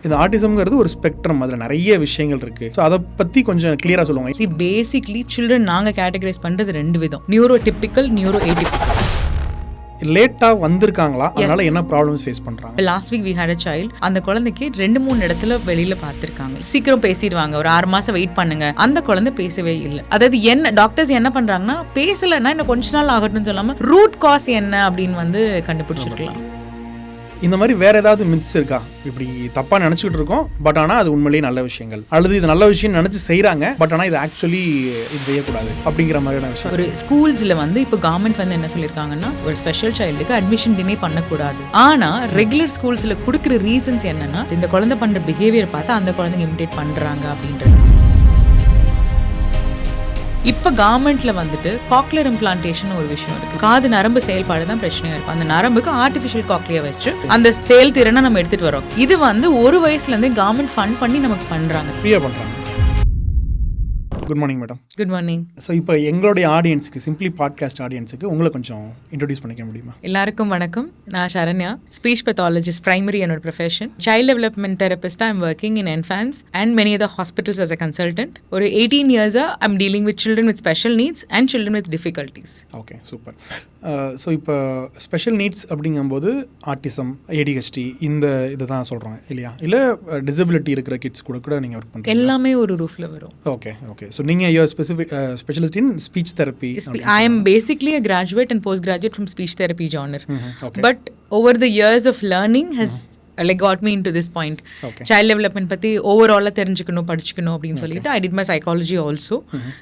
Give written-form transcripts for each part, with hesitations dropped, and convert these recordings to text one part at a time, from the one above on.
இந்த ஆட்டிசம்ங்கிறது ஒரு ஸ்பெக்ட்ரம், அதில் நிறைய விஷயங்கள் இருக்கு. ஸோ அதை பற்றி கொஞ்சம் கிளியராக சொல்லுவாங்க. See, basically children நாங்கள் கேட்டகரைஸ் பண்ணுறது 2 விதம், நியூரோ டிப்பிக்கல், நியூரோ ஏடிபிக்கல். லேட்டாக வந்திருக்காங்களா, அதனால என்ன ப்ராப்ளம்ஸ் ஃபேஸ் பண்ணுறாங்க? Last week we had a child, அந்த குழந்தைக்கு 2-3 இடத்துல வெளியில பார்த்துருக்காங்க. சீக்கிரம் பேசிடுவாங்க, ஒரு 6 மாசம் வெயிட் பண்ணுங்க, அந்த குழந்தை பேசவே இல்லை. அதாவது என்ன டாக்டர்ஸ் என்ன பண்றாங்கன்னா, பேசலைன்னா இன்னும் கொஞ்ச நாள் ஆகட்டும்னு சொல்லாம ரூட் காஸ் என்ன அப்படின்னு கண்டுபிடிச்சிருக்கலாம். இந்த மாதிரி வேற ஏதாவது மித்ஸ் இருக்கா? இப்படி தப்பா நினைச்சுக்கிட்டு இருக்கோம், பட் ஆனால் அது உண்மையிலேயே நல்ல விஷயங்கள், அல்லது இது நல்ல விஷயம் நினைச்சு செய்யறாங்க, பட் ஆனால் இது ஆக்சுவலி இது செய்யக்கூடாது அப்படிங்கிற மாதிரியான விஷயம். ஒரு ஸ்கூல்ஸ்ல இப்போ கவர்மெண்ட் என்ன சொல்லியிருக்காங்கன்னா, ஒரு ஸ்பெஷல் சைல்டுக்கு அட்மிஷன் டினே பண்ணக்கூடாது. ஆனா ரெகுலர் ஸ்கூல்ஸ்ல கொடுக்குற ரீசன்ஸ் என்னன்னா, இந்த குழந்தை பண்ற பிஹேவியர் பார்த்து அந்த குழந்தைங்க இமிடேட் பண்றாங்க அப்படின்றது. இப்போ கவர்மெண்ட்ல காக்லியர் இம்ப்ளான்டேஷன் ஒரு விஷயம் இருக்கு. காது நரம்பு செயல்பாடு தான் பிரச்சனையா இருக்கும். அந்த நரம்புக்கு ஆர்டிஃபிஷியல் காக்லியா வச்சு அந்த செயல்திறனை நம்ம எடுத்துட்டு வரோம். இது 1 வயசுல இருந்தே கவர்மெண்ட் ஃபண்ட் பண்ணி நமக்கு பண்றாங்க, ஃப்ரீயா பண்றாங்க. Good morning madam. Good morning. So இப்போ எங்களுடைய ஆடியன்ஸுக்கு, சிம்பிளி பாட்காஸ்ட் ஆடியன்ஸுக்கு உங்களை கொஞ்சம் இன்ட்ரோடியூஸ் பண்ணிக்க முடியுமா? எல்லாருக்கும் வணக்கம். நான் சரண்யா, ஸ்பீச் பெத்தாலஜிஸ்ட், பிரைமரி என்னோட profession. Child development therapist. I am working in Enfance and many other hospitals as a consultant. ஒரு 18 இயர்ஸா I am dealing with children with special needs and children with difficulties. Okay, super. So இப்போ special needs அப்படிங்கும்போது autism, ADHD இந்த இதை தான் சொல்கிறாங்க இல்லையா? இல்லை டிசபிலிட்டி இருக்கிற கிட்ஸ் கூட நீங்கள் ஒர்க் பண்ணுறீங்க? எல்லாமே ஒரு ரூஃபில் வரும். Okay okay. ஸோ நீங்கள் you are specialist in speech therapy. I am basically a graduate and postgraduate from speech therapy genre. Okay. But over the years of learning has got me into this point. Okay. Child development பத்தி ஓவராலாக தெரிஞ்சுக்கணும், படிச்சுக்கணும் அப்படின்னு சொல்லிட்டு I did my psychology also.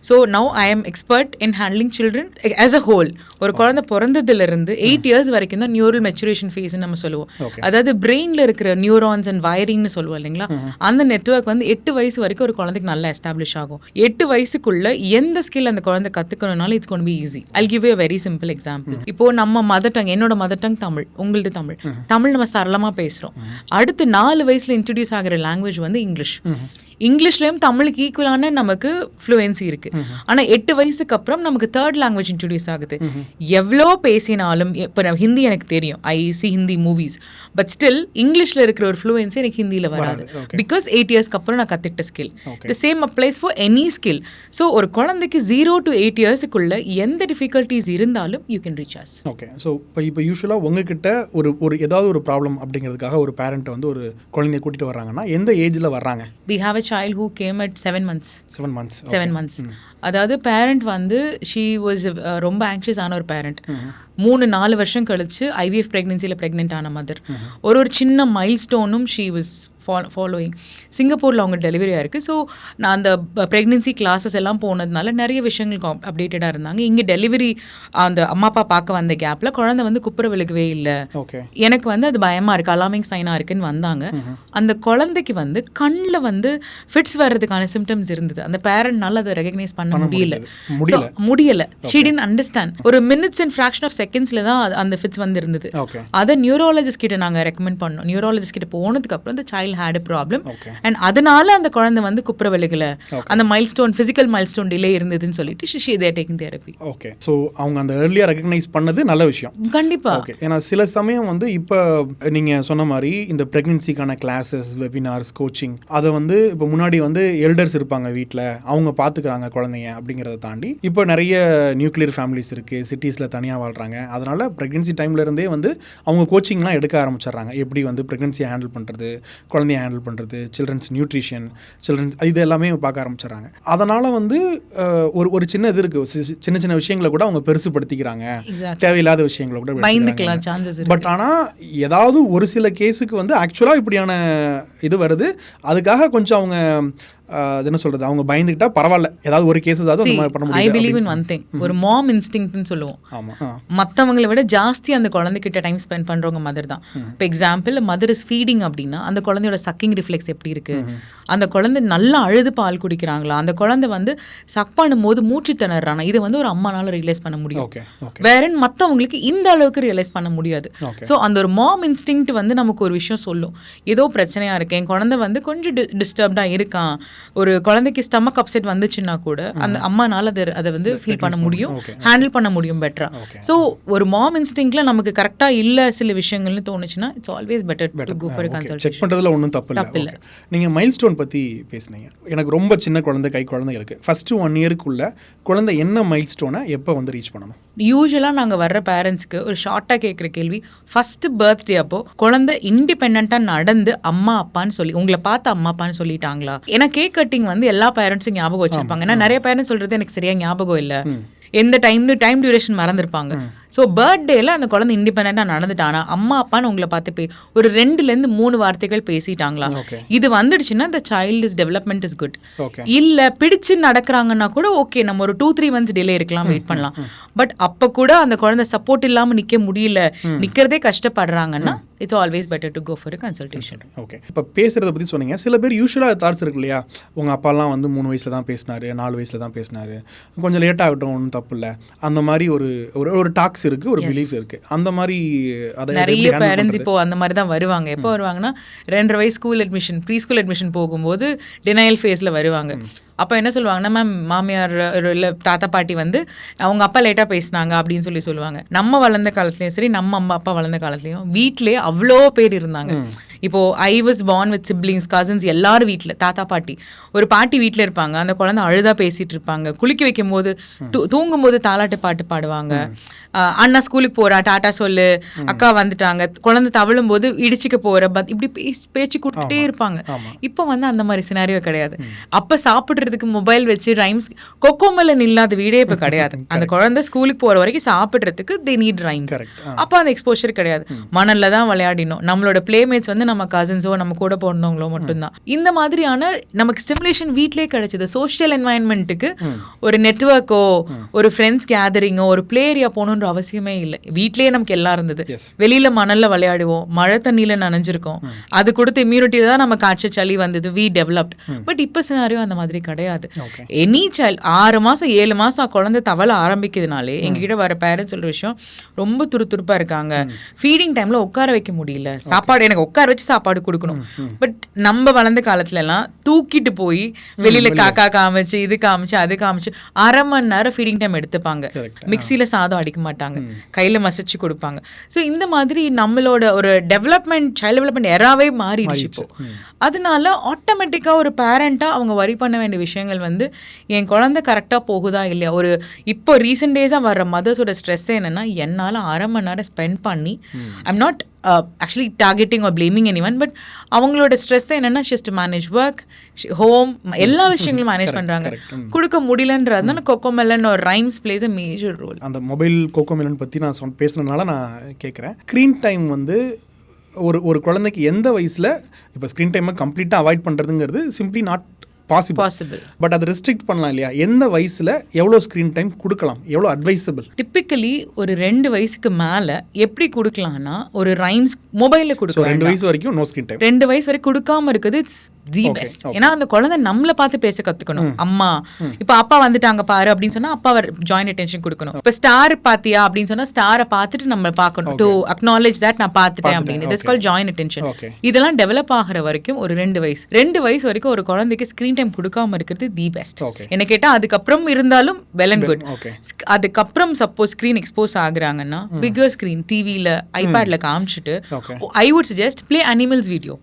So now I am expert in handling children as a whole. ஒரு குழந்தை பிறந்ததுலேருந்து 8 years வரைக்கும் தான் நியூரல் மெச்சுரேஷன் ஃபேஸ்ன்னு நம்ம சொல்லுவோம். அதாவது பிரெயினில் இருக்கிற நியூரான்ஸ் அண்ட் வயரிங்னு சொல்லுவோம் இல்லைங்களா, அந்த நெட்வொர்க் 8 வயசு வரைக்கும் ஒரு குழந்தைக்கு நல்லா எஸ்டாப்ளிஷ் ஆகும். 8 வயசுக்குள்ள எந்த ஸ்கில் அந்த குழந்தை கற்றுக்கணும்னாலும் it's gonna be easy. I'll give you a very simple example. இப்போ நம்ம மதர் டங், என்னோட மதர் டங் தமிழ், உங்களது தமிழ். தமிழ் நம்ம சரளமாக பேசுகிறோம். அடுத்து 4 வயசுல இன்ட்ரடியூஸ் ஆகிற லாங்குவேஜ் இங்கிலீஷ். இங்கிலீஷ்லயும் தமிழுக்கு ஈக்குவலான நமக்கு ஃப்ளூயன்சி இருக்கு. ஆனா 8 வயசுக்கு அப்புறம் நமக்கு 3rd லாங்குவேஜ் இன்ட்ரடியூஸ் ஆகுது. எவ்வளோ பேசினாலும், இப்போ ஹிந்தி எனக்கு தெரியும், I see Hindi movies, but still இங்கிலீஷ்ல இருக்கிற ஒரு ஃப்ளூயன்சி எனக்கு ஹிந்தியில வராது. பிகாஸ் 8 இயர்ஸ்க்கு அப்புறம் நான் கத்துக்கிட்ட skill. The same applies for any skill. So ஒரு குழந்தைக்கு 0 to 8 இயர்ஸுக்குள்ள எந்த டிஃபிகல்ட்டிஸ் இருந்தாலும் you can reach us. Okay. So இப்போ யூஸ்வலாக உங்ககிட்ட ஒரு ஏதாவது ஒரு ப்ராப்ளம் அப்படிங்கிறதுக்காக ஒரு பேரண்ட் ஒரு குழந்தைய கூட்டிட்டு வர்றாங்கன்னா எந்த ஏஜ்ல வர்றாங்க? We have a child who came at 7 months. 7 months. அதாவது பேரண்ட் she was ரொம்ப ஆங்ஷியஸ் ஆன ஒரு பேரண்ட். 3-4 வருஷம் கழிச்சு ஐவிஎஃப் ப்ரெக்னென்சியில் ப்ரெக்னென்ட் ஆன மதர். ஒரு சின்ன மைல் ஸ்டோனும் ஷீ வாஸ் ஃபாலோயிங். சிங்கப்பூரில் அவங்க டெலிவரி ஆயிருக்கு. ஸோ நான் அந்த ப்ரெக்னென்சி கிளாஸஸ் எல்லாம் போனதுனால நிறைய விஷயங்கள் அப்டேட்டடாக இருந்தாங்க. இங்கே டெலிவரி அந்த அம்மா அப்பா பார்க்க வந்த கேப்பில் குழந்தை குப்புற விழுகவே இல்லை. எனக்கு அது பயமாக இருக்குது, அலார்மிங் சைனாக இருக்குன்னு வந்தாங்க. அந்த குழந்தைக்கு கண்ணில் ஃபிட்ஸ் வர்றதுக்கான சிம்டம்ஸ் இருந்தது. அந்த பேரண்ட்னால அதை ரெகக்னைஸ் பண்ண முடியல. She didn't understand. ஒரு மினிட்ஸ் அண்ட் ஃபிராக்ஷன் ஆஃப் செகண்ட்ஸ்ல தான் அந்த ஃபிட்ஸ் இருந்தது. அதை நியூரோலஜிஸ்ட் கிட்ட நாங்கள் ரெக்கமெண்ட் பண்ணோம். நியூரோலஜிஸ்ட் கிட்ட போனதுக்கு அப்புறம் அந்த child had a problem and அதனால அந்த குழந்தை குப்புற விழுகல, அந்த மைல்ஸ்டோன், பிசிக்கல் மைல்ஸ்டோன் டிலே இருந்ததுன்னு சொல்லிட்டு they are taking therapy. Okay. So அவங்க அந்த ஏர்லியா ரெகக்னைஸ் பண்ணது நல்ல விஷயம். கண்டிப்பா. ஓகே. ஏன்னா சில சமயம் இப்போ நீங்க சொன்ன மாதிரி இந்த பிரெக்னன்சிக்கான கிளாஸஸ், வெபினார்ஸ், கோச்சிங், அதை இப்போ முன்னாடி எல்டர்ஸ் இருப்பாங்க வீட்டில், அவங்க பார்த்துக்கிறாங்க குழந்தைங்க அப்படிங்கிறத தாண்டி இப்போ நிறைய நியூக்ளியர் ஃபேமிலிஸ் இருக்குது, சிட்டிஸில் தனியாக வாழ்கிறாங்க. அதனால் ப்ரெக்னன்சி டைமில் இருந்தே அவங்க கோச்சிங்லாம் எடுக்க ஆரம்பிச்சிடுறாங்க. எப்படி சில்ட்ரன்சியை ஹேண்டில் பண்ணுறது, குழந்தைய ஹேண்டில் பண்ணுறது, சில்ட்ரன்ஸ் நியூட்ரிஷன், சில்ட்ரன்ஸ் இது எல்லாமே பார்க்க ஆரம்பிச்சிடுறாங்க. அதனால் ஒரு சின்ன இது இருக்குது, சின்ன சின்ன விஷயங்களை கூட அவங்க பெருசுப்படுத்திக்கிறாங்க, தேவையில்லாத விஷயங்களை கூட பயந்துக்கலாம் சான்சஸ். பட் ஆனால் ஏதாவது ஒரு சில கேஸுக்கு ஆக்சுவலாக இப்படியான இது வருது, அதுக்காக கொஞ்சம் அவங்க என்ன சொல்றது, அவங்க பயந்துக்கிட்டா பரவாயில்ல, ஏதாவது ஒரு கேஸஸ் பண்ண முடியும். I believe in one thing, ஒரு மாம் இன்ஸ்டிங்க்ட்னு சொல்லுவோம். மற்றவங்களை விட ஜாஸ்தி அந்த குழந்தைகிட்ட டைம் ஸ்பெண்ட் பண்றவங்க மதர் தான். இப்போ எக்ஸாம்பிள், மதர் இஸ் ஃபீடிங் அப்படின்னா அந்த குழந்தையோட சக்கிங் ரிஃப்ளெக்ஸ் எப்படி இருக்கு, அந்த குழந்தை நல்லா அழுது பால் குடிக்கிறாங்களா, அந்த குழந்தை சக் பண்ணும்போது மூச்சு திணறானா, இது ஒரு அம்மானால ரியலைஸ் பண்ண முடியும். வேற மற்றவங்களுக்கு இந்த அளவுக்கு ரியலைஸ் பண்ண முடியாது. ஸோ அந்த ஒரு மாம் இன்ஸ்டிங்க்ட் நமக்கு ஒரு விஷயம் சொல்லும், ஏதோ பிரச்சனையா இருக்கு, இருக்கேன், என் குழந்தை வந்து கொஞ்சம் டிஸ்டர்ப்டாக இருக்கான், ஒரு குழந்தைக்கு ஸ்டமக் அப்செட் வந்துச்சுன்னா கூட அந்த அம்மானால அதை வந்து ஃபீல் பண்ண முடியும், ஹேண்டில் பண்ண முடியும் பெட்டரா. ஸோ ஒரு மாம் இன்ஸ்டிங்க்ல நமக்கு கரெக்டாக இல்லை சில விஷயங்கள்னு தோணுச்சுன்னா it's always better to go for consultation. Check பண்ணுறதுல ஒன்றும் தப்பு இல்லை. நீங்கள் மைல்ஸ்டோன் பற்றி பேசுனீங்க. எனக்கு ரொம்ப சின்ன குழந்தை, கை குழந்தை இருக்குது. ஃபஸ்ட்டு 1 இயருக்குள்ள குழந்தை என்ன மைல்ஸ்டோனை எப்போ வந்து ரீச் பண்ணணும்? யூஸ்வலாக நாங்கள் வர்ற பேரண்ட்ஸ்க்கு ஒரு ஷார்ட்டாக கேட்குற கேள்வி, ஃபஸ்ட்டு பர்த்டே அப்போ குழந்தை இண்டிபெண்ட்டாக நடந்து அம்மா அப்பான்னு சொல்லி உங்களை பார்த்து அம்மா அப்பான்னு சொல்லிட்டாங்களா? ஏன்னா கேக் கட்டிங் வந்து எல்லா பேரண்ட்ஸும் ஞாபகம் வச்சிருப்பாங்க. ஏன்னா நிறைய பேரண்ட்ஸ் சொல்கிறது எனக்கு சரியாக ஞாபகம் இல்லை, எந்த டைம் டியூரேஷன் மறந்துருப்பாங்க. ஸோ பர்த்டேல அந்த குழந்தை இண்டிபெண்டாக நடந்துட்டானா அம்மா அப்பான்னு உங்களை பார்த்து ஒரு 2 to 3 வார்த்தைகள் பேசிட்டாங்களா, இது வந்துடுச்சுன்னா the child is development is good. இல்ல பிடிச்சு நடக்கிறாங்கன்னா கூட ஓகே, நம்ம ஒரு 2-3 months டிலே இருக்கலாம், வெயிட் பண்ணலாம். பட் அப்ப கூட அந்த குழந்தை சப்போர்ட் இல்லாம நிக்க முடியல, நிக்கிறதே கஷ்டப்படுறாங்கன்னா it's always better to go for a consultation. Okay, இப்போ பேசுறத பத்தி சொன்னீங்க. சில பேர் யூஸ்வலாக தாட்ஸ் இருக்கு இல்லையா, உங்க அப்பாலாம் வந்து 3 வயசுல தான் பேசினாரு, 4 வயசுல தான் பேசினாரு, கொஞ்சம் லேட் ஆகட்டும், ஒன்றும் தப்பு இல்லை, அந்த மாதிரி ஒரு டாக்ஸ் இருக்கு, ஒரு பிலீஃப் இருக்கு. அந்த மாதிரி நிறைய பேரண்ட்ஸ் இப்போ அந்த மாதிரி தான் வருவாங்க. எப்போ வருவாங்கன்னா 2.5 வயசு school admission, pre school admission போகும்போது டினையல் ஃபேஸில் வருவாங்க. அப்போ என்ன சொல்லுவாங்கன்னா, மேம் மாமியார் இல்லை தாத்தா பாட்டி வந்து அவங்க அப்பா லேட்டாக பேசினாங்க அப்படின்னு சொல்லுவாங்க. நம்ம வளர்ந்த காலத்துலேயும் சரி, நம்ம அம்மா அப்பா வளர்ந்த காலத்துலேயும் வீட்டிலேயே அவ்வளோ பேர் இருந்தாங்க. இப்போ I was born with siblings, cousins, எல்லாரும் வீட்டில், தாத்தா பாட்டி, ஒரு பாட்டி வீட்டில் இருப்பாங்க, அந்த குழந்தை அழுதா பேசிட்டு இருப்பாங்க, குளிக்க வைக்கும் போது தூங்கும் போது தாலாட்டு பாட்டு பாடுவாங்க, அண்ணா ஸ்கூலுக்கு போறா டாட்டா சொல்லு, அக்கா வந்துட்டாங்க, குழந்தை தவழும் போது இடிச்சுக்க போற, இப்படி பேச்சு கொடுத்துட்டே இருப்பாங்க. இப்போ வந்து அந்த மாதிரி சினாரியோ கிடையாது. அப்ப சாப்பிடுறதுக்கு மொபைல் வச்சு ரைம்ஸ், கொக்கோமெலன் இல்லாத வீடே இப்ப கிடையாது. அந்த குழந்தை ஸ்கூலுக்கு போற வரைக்கும் சாப்பிடுறதுக்கு they need rhymes. அப்போ அந்த எக்ஸ்போஷர் கிடையாது. மணல்ல தான் விளையாடினோம். நம்மளோட பிளேமேட்ஸ் வந்து நம்ம கசின்ஸோ நம்ம கூட பிறந்தவங்களோ மட்டும்தான். இந்த மாதிரியான நமக்கு ஸ்டிமுலேஷன் வீட்லயே கிடைச்சது. சோஷியல் என்வாயன்மெண்ட்டுக்கு ஒரு நெட்வொர்க்கோ ஒரு ஃப்ரெண்ட்ஸ் கேதரிங்கோ ஒரு பிளே ஏரியா போகணுன்ற அவசியமே இல்லை. வீட்லயே நமக்கு எல்லாம் இருந்தது. வெளியில மணல்ல விளையாடுவோம், மழை தண்ணியில நனைஞ்சிருக்கோம், அது கொடுத்த இம்யூனிட்டியில தான் நம்ம காய்ச்சல் சளி வந்தது, வி டெவலப்ட். பட் இப்போ சினாரியோ அந்த மாதிரி கிடையாது. எனி சைல்ட் 6 மாசம் 7 மாசம் குழந்தை தவள ஆரம்பிக்கிறதுனாலே எங்ககிட்ட வர பேரண்ட்ஸ் சொல்ற விஷயம், ரொம்ப துருதுருப்பா இருக்காங்க, ஃபீடிங் டைம்ல உட்கார வைக்க முடியல, சாப்பாடு எனக்கு உட்கார வச்சு சாப்பாடு கொடுக்கணும். பட் நம்ம வளர்ந்த காலத்துல எல்லாம் தூக்கிட்டு போய் வெளியில காக்கா காமிச்சு, இது காமிச்சு, அது காமிச்சு 1/2 மணி நேரம் ஃபீடிங் டைம் எடுத்துப்பாங்க. மிக்சியில சாதம் அடிக்க மாட்டாங்க, கையில மசிச்சு கொடுப்பாங்க. ஸோ இந்த மாதிரி நம்மளோட ஒரு டெவலப்மெண்ட், சைல்ட் டெவலப்மெண்ட் எராவே மாறிடுச்சு இப்போ. அதனால ஆட்டோமேட்டிக்கா ஒரு பேரண்டா அவங்க வரி பண்ண வேண்டிய விஷயங்கள் வந்து, என் குழந்தை கரெக்டா போகுதா இல்லையா. ஒரு இப்போ ரீசெண்ட் டேஸா வர்ற மதர்ஸோட ஸ்ட்ரெஸ் என்னன்னா, என்னால 1/2 மணி நேரம் ஸ்பெண்ட் பண்ணி, I'm not actually targeting or blaming anyone, but அவங்களோட ஸ்ட்ரெஸ் என்னன்னா, she has to manage work, home, எல்லா விஷயங்களும் மேனேஜ் பண்றாங்க, கொடுக்க முடியலன்றதுனால கொக்கோமெலன் or rhymes plays a major role. அந்த மொபைல் கொக்கோமெலன் பற்றி நான் பேசுனதுனால நான் கேட்குறேன். ஸ்க்ரீன் டைம் வந்து ஒரு குழந்தைக்கு எந்த வயசில் இப்போ ஸ்க்ரீன் டைமை கம்ப்ளீட்டாக அவாய்ட் பண்ணுறதுங்கிறது சிம்பிளி நாட் பாசிபிள். பட் அதை ரெஸ்ட்ரிக்ட் பண்ணலாம் இல்லையா? எந்த வயசுல எவ்வளோ ஸ்க்ரீன் டைம் கொடுக்கலாம், எவ்வளோ அட்வைசபிள்? டிப்பிக்கலி ஒரு 2 வயசுக்கு மேலே எப்படி கொடுக்கலாம்னா, ஒரு ரைம்ஸ் மொபைலில் கொடுக்கலாம். 2 வயசு வரைக்கும் நோ ஸ்க்ரீன் டைம். 2 வயசு வரைக்கும் கொடுக்காம இருக்குது இட்ஸ் தி பெஸ்ட். ஏன்னா அந்த குழந்தை நம்மளை பார்த்து பேச கற்றுக்கணும். அம்மா இப்போ அப்பா வந்துட்டாங்க பாரு அப்படின்னு சொன்னால் அப்பாவை ஜாயின்ட் அட்டென்ஷன் கொடுக்கணும். இப்போ ஸ்டார் பார்த்தியா அப்படின்னு சொன்னால் ஸ்டாரை பார்த்துட்டு நம்ம பார்க்கணும், டு அக்னாலேஜ் தட் நான் பார்த்துட்டேன் அப்படின்னு. That's called joint attention. இதெல்லாம் டெவலப் ஆகிற வரைக்கும் ஒரு 2 வயசு. 2 வயசு வரைக்கும் ஒரு குழந்தைக்கு ஸ்க்ரீன் டைம் கொடுக்காம இருக்கிறது தி பெஸ்ட். என்ன கேட்டா அதுக்கப்புறம் இருந்தாலும் வெல் அண்ட் குட். அதுக்கப்புறம் சப்போஸ் ஸ்கிரீன் எக்ஸ்போஸ் ஆகுறாங்கன்னா பிகர் ஸ்கிரீன் டிவில ஐபேட்ல காமிச்சிட்டு I would suggest play animals video.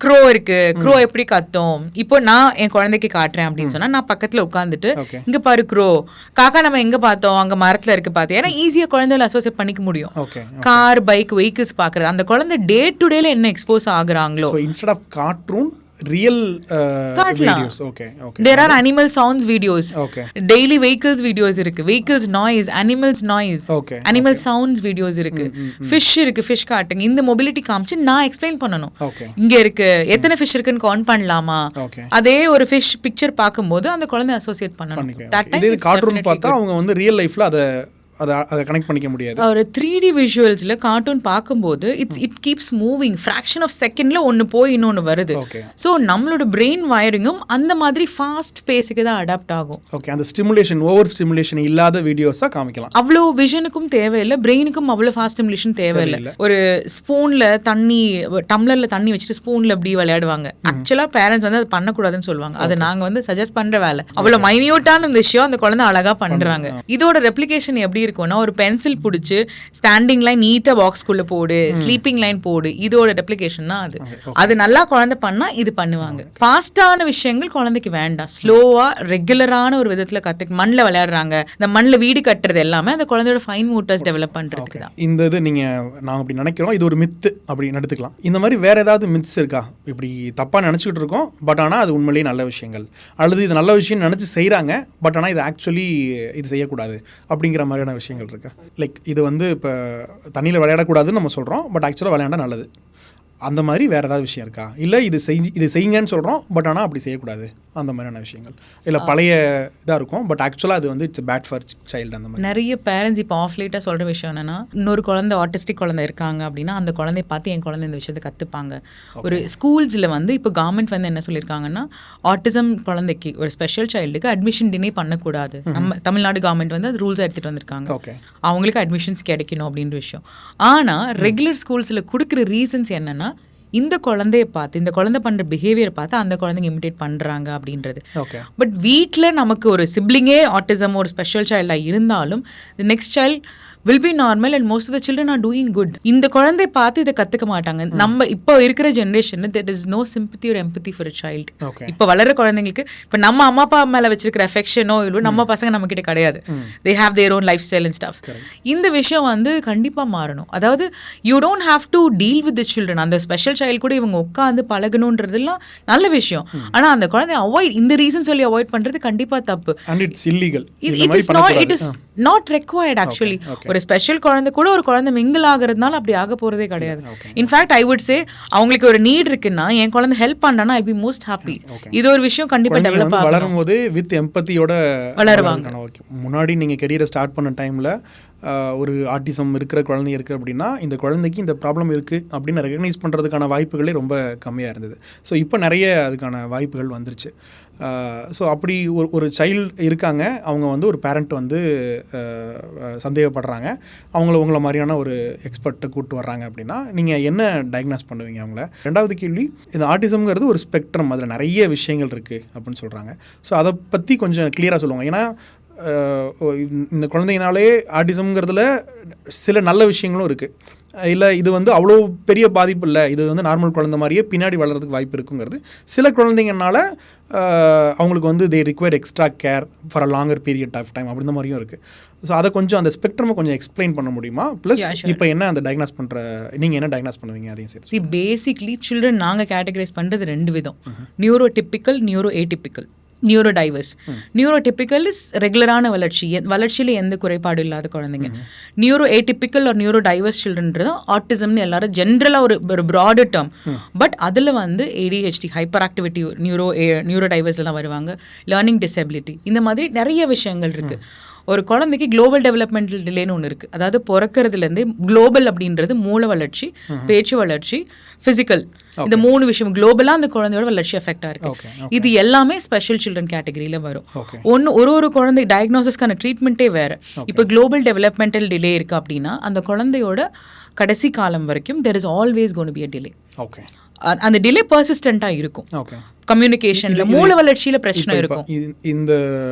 Crow இருக்கு, க்ரோ எப்படி கத்தும், இப்போ நான் என் குழந்தைக்கு காட்டுறேன் அப்படின்னு சொன்னா நான் பக்கத்துல உட்காந்துட்டு இங்க பாரு க்ரோ, காக்கா நம்ம எங்க பார்த்தோம், அங்க மரத்துல இருக்கு பார்த்து, ஏன்னா ஈஸியா குழந்தைல அசோசியேட் பண்ணிக்க முடியும். கார் பைக் வெஹிக்கிள்ஸ் பாக்குறது, அந்த குழந்தை டே டு டேல என்ன எக்ஸ்போஸ் ஆகுறாங்களோ, instead of cartoon real videos. Okay. There are animal sounds videos. Daily vehicles videos இருக்கு, vehicles noise, animals noise, animal sounds videos இருக்கு, fish இருக்கு, fish காட்டுங்க, இந்த mobility காமிச்சு நான் எக்ஸ்பிளைன் பண்ணணும். இங்க இருக்கு எத்தனை fish இருக்குன்னு கவுண்ட் பண்ணலாமா, அதே ஒரு fish picture பார்க்கும்போது அந்த குழந்தை அசோசியேட் பண்ணணும். இதே கார்ட்டூன் பார்த்தா அவங்க வந்து ரியல் லைஃப்ல அதை கனெக்ட் பண்ணிக்க முடியாது. ஒரு 3D விஷுவல்ஸில் கார்ட்டூன் பார்க்கும்போது it keeps moving, fraction of செகண்டில் ஒன்று போய் இன்னொன்று வருது. ஸோ நம்மளோட பிரெயின் வயரிங்கும் அந்த மாதிரி ஃபாஸ்ட் பேஸுக்கு தான் அடாப்ட் ஆகும். ஓகே, அந்த ஸ்டிமுலேஷன், ஓவர் ஸ்டிமுலேஷன் இல்லாத வீடியோஸாக காமிக்கலாம். அவ்வளோ விஷனுக்கும் தேவையில்லை, பிரெயினுக்கும் அவ்வளோ ஃபாஸ்ட் ஸ்டிமுலேஷன் தேவையில்லை. ஒரு ஸ்பூனில் தண்ணி, டம்ளரில் தண்ணி வச்சுட்டு ஸ்பூனில் இப்படி விளையாடுவாங்க. ஆக்சுவலாக பேரண்ட்ஸ் வந்து அது பண்ணக்கூடாதுன்னு சொல்லுவாங்க. அதை நாங்கள் வந்து சஜஸ்ட் பண்ணுற வேலை. அவ்வளோ மைன்யூட்டான விஷயம் அந்த குழந்தை அழகாக பண்ணுறாங்க. இதோட ரெப்ளிகேஷன் எப்படி இருக்கும்னா, ஒரு பென்சில் பிடிச்சி ஸ்டாண்டிங் லைன் நீட்டாக பாக்ஸ்குள்ளே போடு, ஸ்லீப்பிங் லைன் போடு, இதோட ரெப்ளிகேஷன் தான் அது. அது நல்லா குழந்தை பண்ணால் இது பண்ணுவாங்க. ஃபாஸ்டான விஷயங்கள் குழந்தைக்கு வேண்டாம். ஸ்லோவாக ரெகுலரான ஒரு விதத்தில் மண்ணில் விளையாடுறாங்க, இந்த மண்ணில் வீடு கட்டுறது எல்லாமே அந்த குழந்தையோட ஃபைன் மோட்டர்ஸ் டெவலப் பண்ணுறதுக்கு தான். இந்த இது நாங்கள் அப்படி நினைக்கிறோம், இது ஒரு மித்து அப்படின்னு எடுத்துக்கலாம். இந்த மாதிரி வேற ஏதாவது மித்ஸ் இருக்கா? இப்படி தப்பாக நினச்சிக்கிட்டு இருக்கோம், பட் ஆனால் அது உண்மையிலேயே நல்ல விஷயங்கள், அல்லது இது நல்ல விஷயம் நினச்சி செய்கிறாங்க, பட் ஆனால் இது ஆக்சுவலி இது செய்யக்கூடாது அப்படிங்கிற மாதிரியான விஷயங்கள் இருக்கா? லைக் இது வந்து இப்போ தண்ணியில் விளையாடக்கூடாதுன்னு நம்ம சொல்கிறோம், பட் ஆக்சுவலாக விளையாண்டா நல்லது, அந்த மாதிரி வேறு ஏதாவது விஷயம் இருக்கா? இல்லை இது செய்யுங்கன்னு சொல்கிறோம், பட் ஆனால் அப்படி செய்யக்கூடாது, அந்த மாதிரியான விஷயங்கள்? இல்லை பழைய இதாக இருக்கும், பட் ஆக்சுவலாக அது வந்து இட்ஸ் பேட் ஃபார் சைல்டு. அந்த மாதிரி நிறைய பேரண்ட்ஸ் இப்போ ஆஃப் லேட்டாக சொல்கிற விஷயம் என்னென்னா, இன்னொரு குழந்தை ஆட்டிஸ்டிக் குழந்தை இருக்காங்க அப்படின்னா அந்த குழந்தைய பார்த்து என் குழந்தை இந்த விஷயத்தை கற்றுப்பாங்க. ஒரு ஸ்கூல்ஸில் வந்து இப்போ கவர்மெண்ட் வந்து என்ன சொல்லியிருக்காங்கன்னா, ஆட்டிசம் குழந்தைக்கு, ஒரு ஸ்பெஷல் சைல்டுக்கு அட்மிஷன் டினே பண்ணக்கூடாது. நம்ம தமிழ்நாடு கவர்மெண்ட் வந்து அது ரூல்ஸ் எடுத்துகிட்டு வந்திருக்காங்க. ஓகே, அவங்களுக்கு அட்மிஷன்ஸ் கிடைக்கணும் அப்படின்ற விஷயம். ஆனால் ரெகுலர் ஸ்கூல்ஸில் கொடுக்குற ரீசன்ஸ் என்னென்னா, இந்த குழந்தைய பார்த்து, இந்த குழந்தை பண்ணுற பிஹேவியர் பார்த்து அந்த குழந்தைங்க இமிட்டேட் பண்ணுறாங்க அப்படின்றது. பட் வீட்டில் நமக்கு ஒரு சிப்ளிங்கே ஆட்டிசம் ஒரு ஸ்பெஷல் சைல்டாக இருந்தாலும் next child will be normal and most of the children are doing good. இந்த குழந்தை பார்த்து இதை கற்றுக்க மாட்டாங்க. நம்ம இப்போ இருக்கிற ஜென்ரேஷனில் there is no sympathy or empathy for a child. இப்போ வளர குழந்தைங்களுக்கு இப்போ நம்ம அம்மா அப்பா மேலே வச்சிருக்கிற அஃபெக்ஷனோ இல்லை நம்ம பசங்க நம்ம கிட்ட கிடையாது. they have their own lifestyle and stuff. இந்த விஷயம் வந்து கண்டிப்பாக மாறணும். அதாவது you don't have to deal with the children. அந்த ஸ்பெஷல் சைல்டு கூட இவங்க உட்காந்து பழகணுன்றதெல்லாம் நல்ல விஷயம். ஆனால் அந்த குழந்தை அவாய்ட், இந்த ரீசன் சொல்லி அவாய்ட் பண்ணுறது கண்டிப்பாக தப்பு. and it's illegal. it is not required actually. ஒரு ஸ்பெஷல் குழந்தை கூட ஒரு குழந்தை மிங்கிள் ஆகிறதுனால அப்படி ஆக போறதே கிடையாது. இன்ஃபேக்ட் ஐ வுட் சே, அவங்களுக்கு ஒரு நீட் இருக்குன்னா என் குழந்தை ஹெல்ப் பண்ணனா ஐ பி மோஸ்ட் ஹாப்பி. இது ஒரு விஷயம் கண்டிப்பா டெவலப் ஆகும். வளரும்போது வித் எம்பத்தியோட வளருவாங்க. முன்னாடி நீங்க கெரியரை ஸ்டார்ட் பண்ண டைம்ல ஒரு ஆட்டிசம் இருக்கிற குழந்தை இருக்குது அப்படின்னா இந்த குழந்தைக்கு இந்த ப்ராப்ளம் இருக்குது அப்படின்னு ரெகக்னைஸ் பண்ணுறதுக்கான வாய்ப்புகளே ரொம்ப கம்மியாக இருந்தது. ஸோ இப்போ நிறைய அதுக்கான வாய்ப்புகள் வந்துருச்சு. ஸோ அப்படி ஒரு சைல்டு இருக்காங்க, அவங்க வந்து ஒரு பேரண்ட் வந்து சந்தேகப்படுறாங்க, உங்களை மாதிரியான ஒரு எக்ஸ்பர்ட்டை கூப்பிட்டு வர்றாங்க அப்படின்னா நீங்கள் என்ன டயக்னாஸ் பண்ணுவீங்க அவங்கள? ரெண்டாவது கேள்வி, இந்த ஆட்டிசம்ங்கிறது ஒரு ஸ்பெக்ட்ரம், அதில் நிறைய விஷயங்கள் இருக்குது அப்படின்னு சொல்கிறாங்க. ஸோ அதை பற்றி கொஞ்சம் கிளியராக சொல்லுவாங்க. ஏன்னா இந்த குழந்தைங்கனாலே ஆட்டிசம்ங்கிறதுல சில நல்ல விஷயங்களும் இருக்குது, இல்லை இது வந்து அவ்வளோ பெரிய பாதிப்பு இல்லை, இது வந்து நார்மல் குழந்தை மாதிரியே பின்னாடி வளர்கிறதுக்கு வாய்ப்பு இருக்குங்கிறது. சில குழந்தைங்கனால அவங்களுக்கு வந்து they require extra care for a longer period of time அப்படின்ற மாதிரியும் இருக்குது. ஸோ அதை கொஞ்சம் அந்த ஸ்பெக்ட்ரமை கொஞ்சம் எக்ஸ்பிளைன் பண்ண முடியுமா? ப்ளஸ் இப்போ என்ன அந்த டயக்னாஸ் பண்ணுற, நீங்கள் என்ன டயக்னாஸ் பண்ணுவீங்க அதையும் சேர்த்து? பேசிக்லி சில்ட்ரன் நாங்கள் கேட்டகரைஸ் பண்ணுறது 2 விதம். Neuro typical, neuro atypical. Neuro diverse. Neuro typical is ரெகுலரான வளர்ச்சியில் எந்த குறைபாடு இல்லாத குழந்தைங்க. நியூரோ ஏடிப்பிக்கல் ஒரு நியூரோ டைவர்ஸ் சில்ட்ரன்றது ஆட்டிசம்னு எல்லாரும் ஜென்ரலாக ஒரு ப்ராடர் டேர்ம். பட் அதில் வந்து ADHD, ஹைப்பர் ஆக்டிவிட்டி, நியூரோ டைவர்ஸில் தான் வருவாங்க. லேர்னிங் டிசபிலிட்டி, இந்த மாதிரி நிறைய விஷயங்கள் இருக்குது. ஒரு குழந்தைக்கு குளோபல் டெவலப்மெண்டல் டிலேன்னு ஒன்று இருக்குது. அதாவது பிறக்கிறதுலேருந்தே குளோபல் அப்படின்றது மூளை வளர்ச்சி, பேச்சு வளர்ச்சி, ஃபிசிக்கல், இந்த 3 விஷயம் குளோபலாக அந்த குழந்தையோட வளர்ச்சி எஃபெக்டாக இருக்குது. இது எல்லாமே ஸ்பெஷல் சில்ட்ரன் கேட்டகரியில் வரும். ஒரு குழந்தை டயக்னோசிஸ்க்கான ட்ரீட்மெண்ட்டே வேறு. இப்போ குளோபல் டெவலப்மெண்டல் டிலே இருக்குது அப்படின்னா அந்த குழந்தையோட கடைசி காலம் வரைக்கும் there is always going to be a delay. அந்த டிலே பர்சிஸ்டண்ட்டாக இருக்கும். கம்யூனிகேஷன்ல, மூளை வளர்ச்சியில பிரச்சனை இருக்கும். இந்த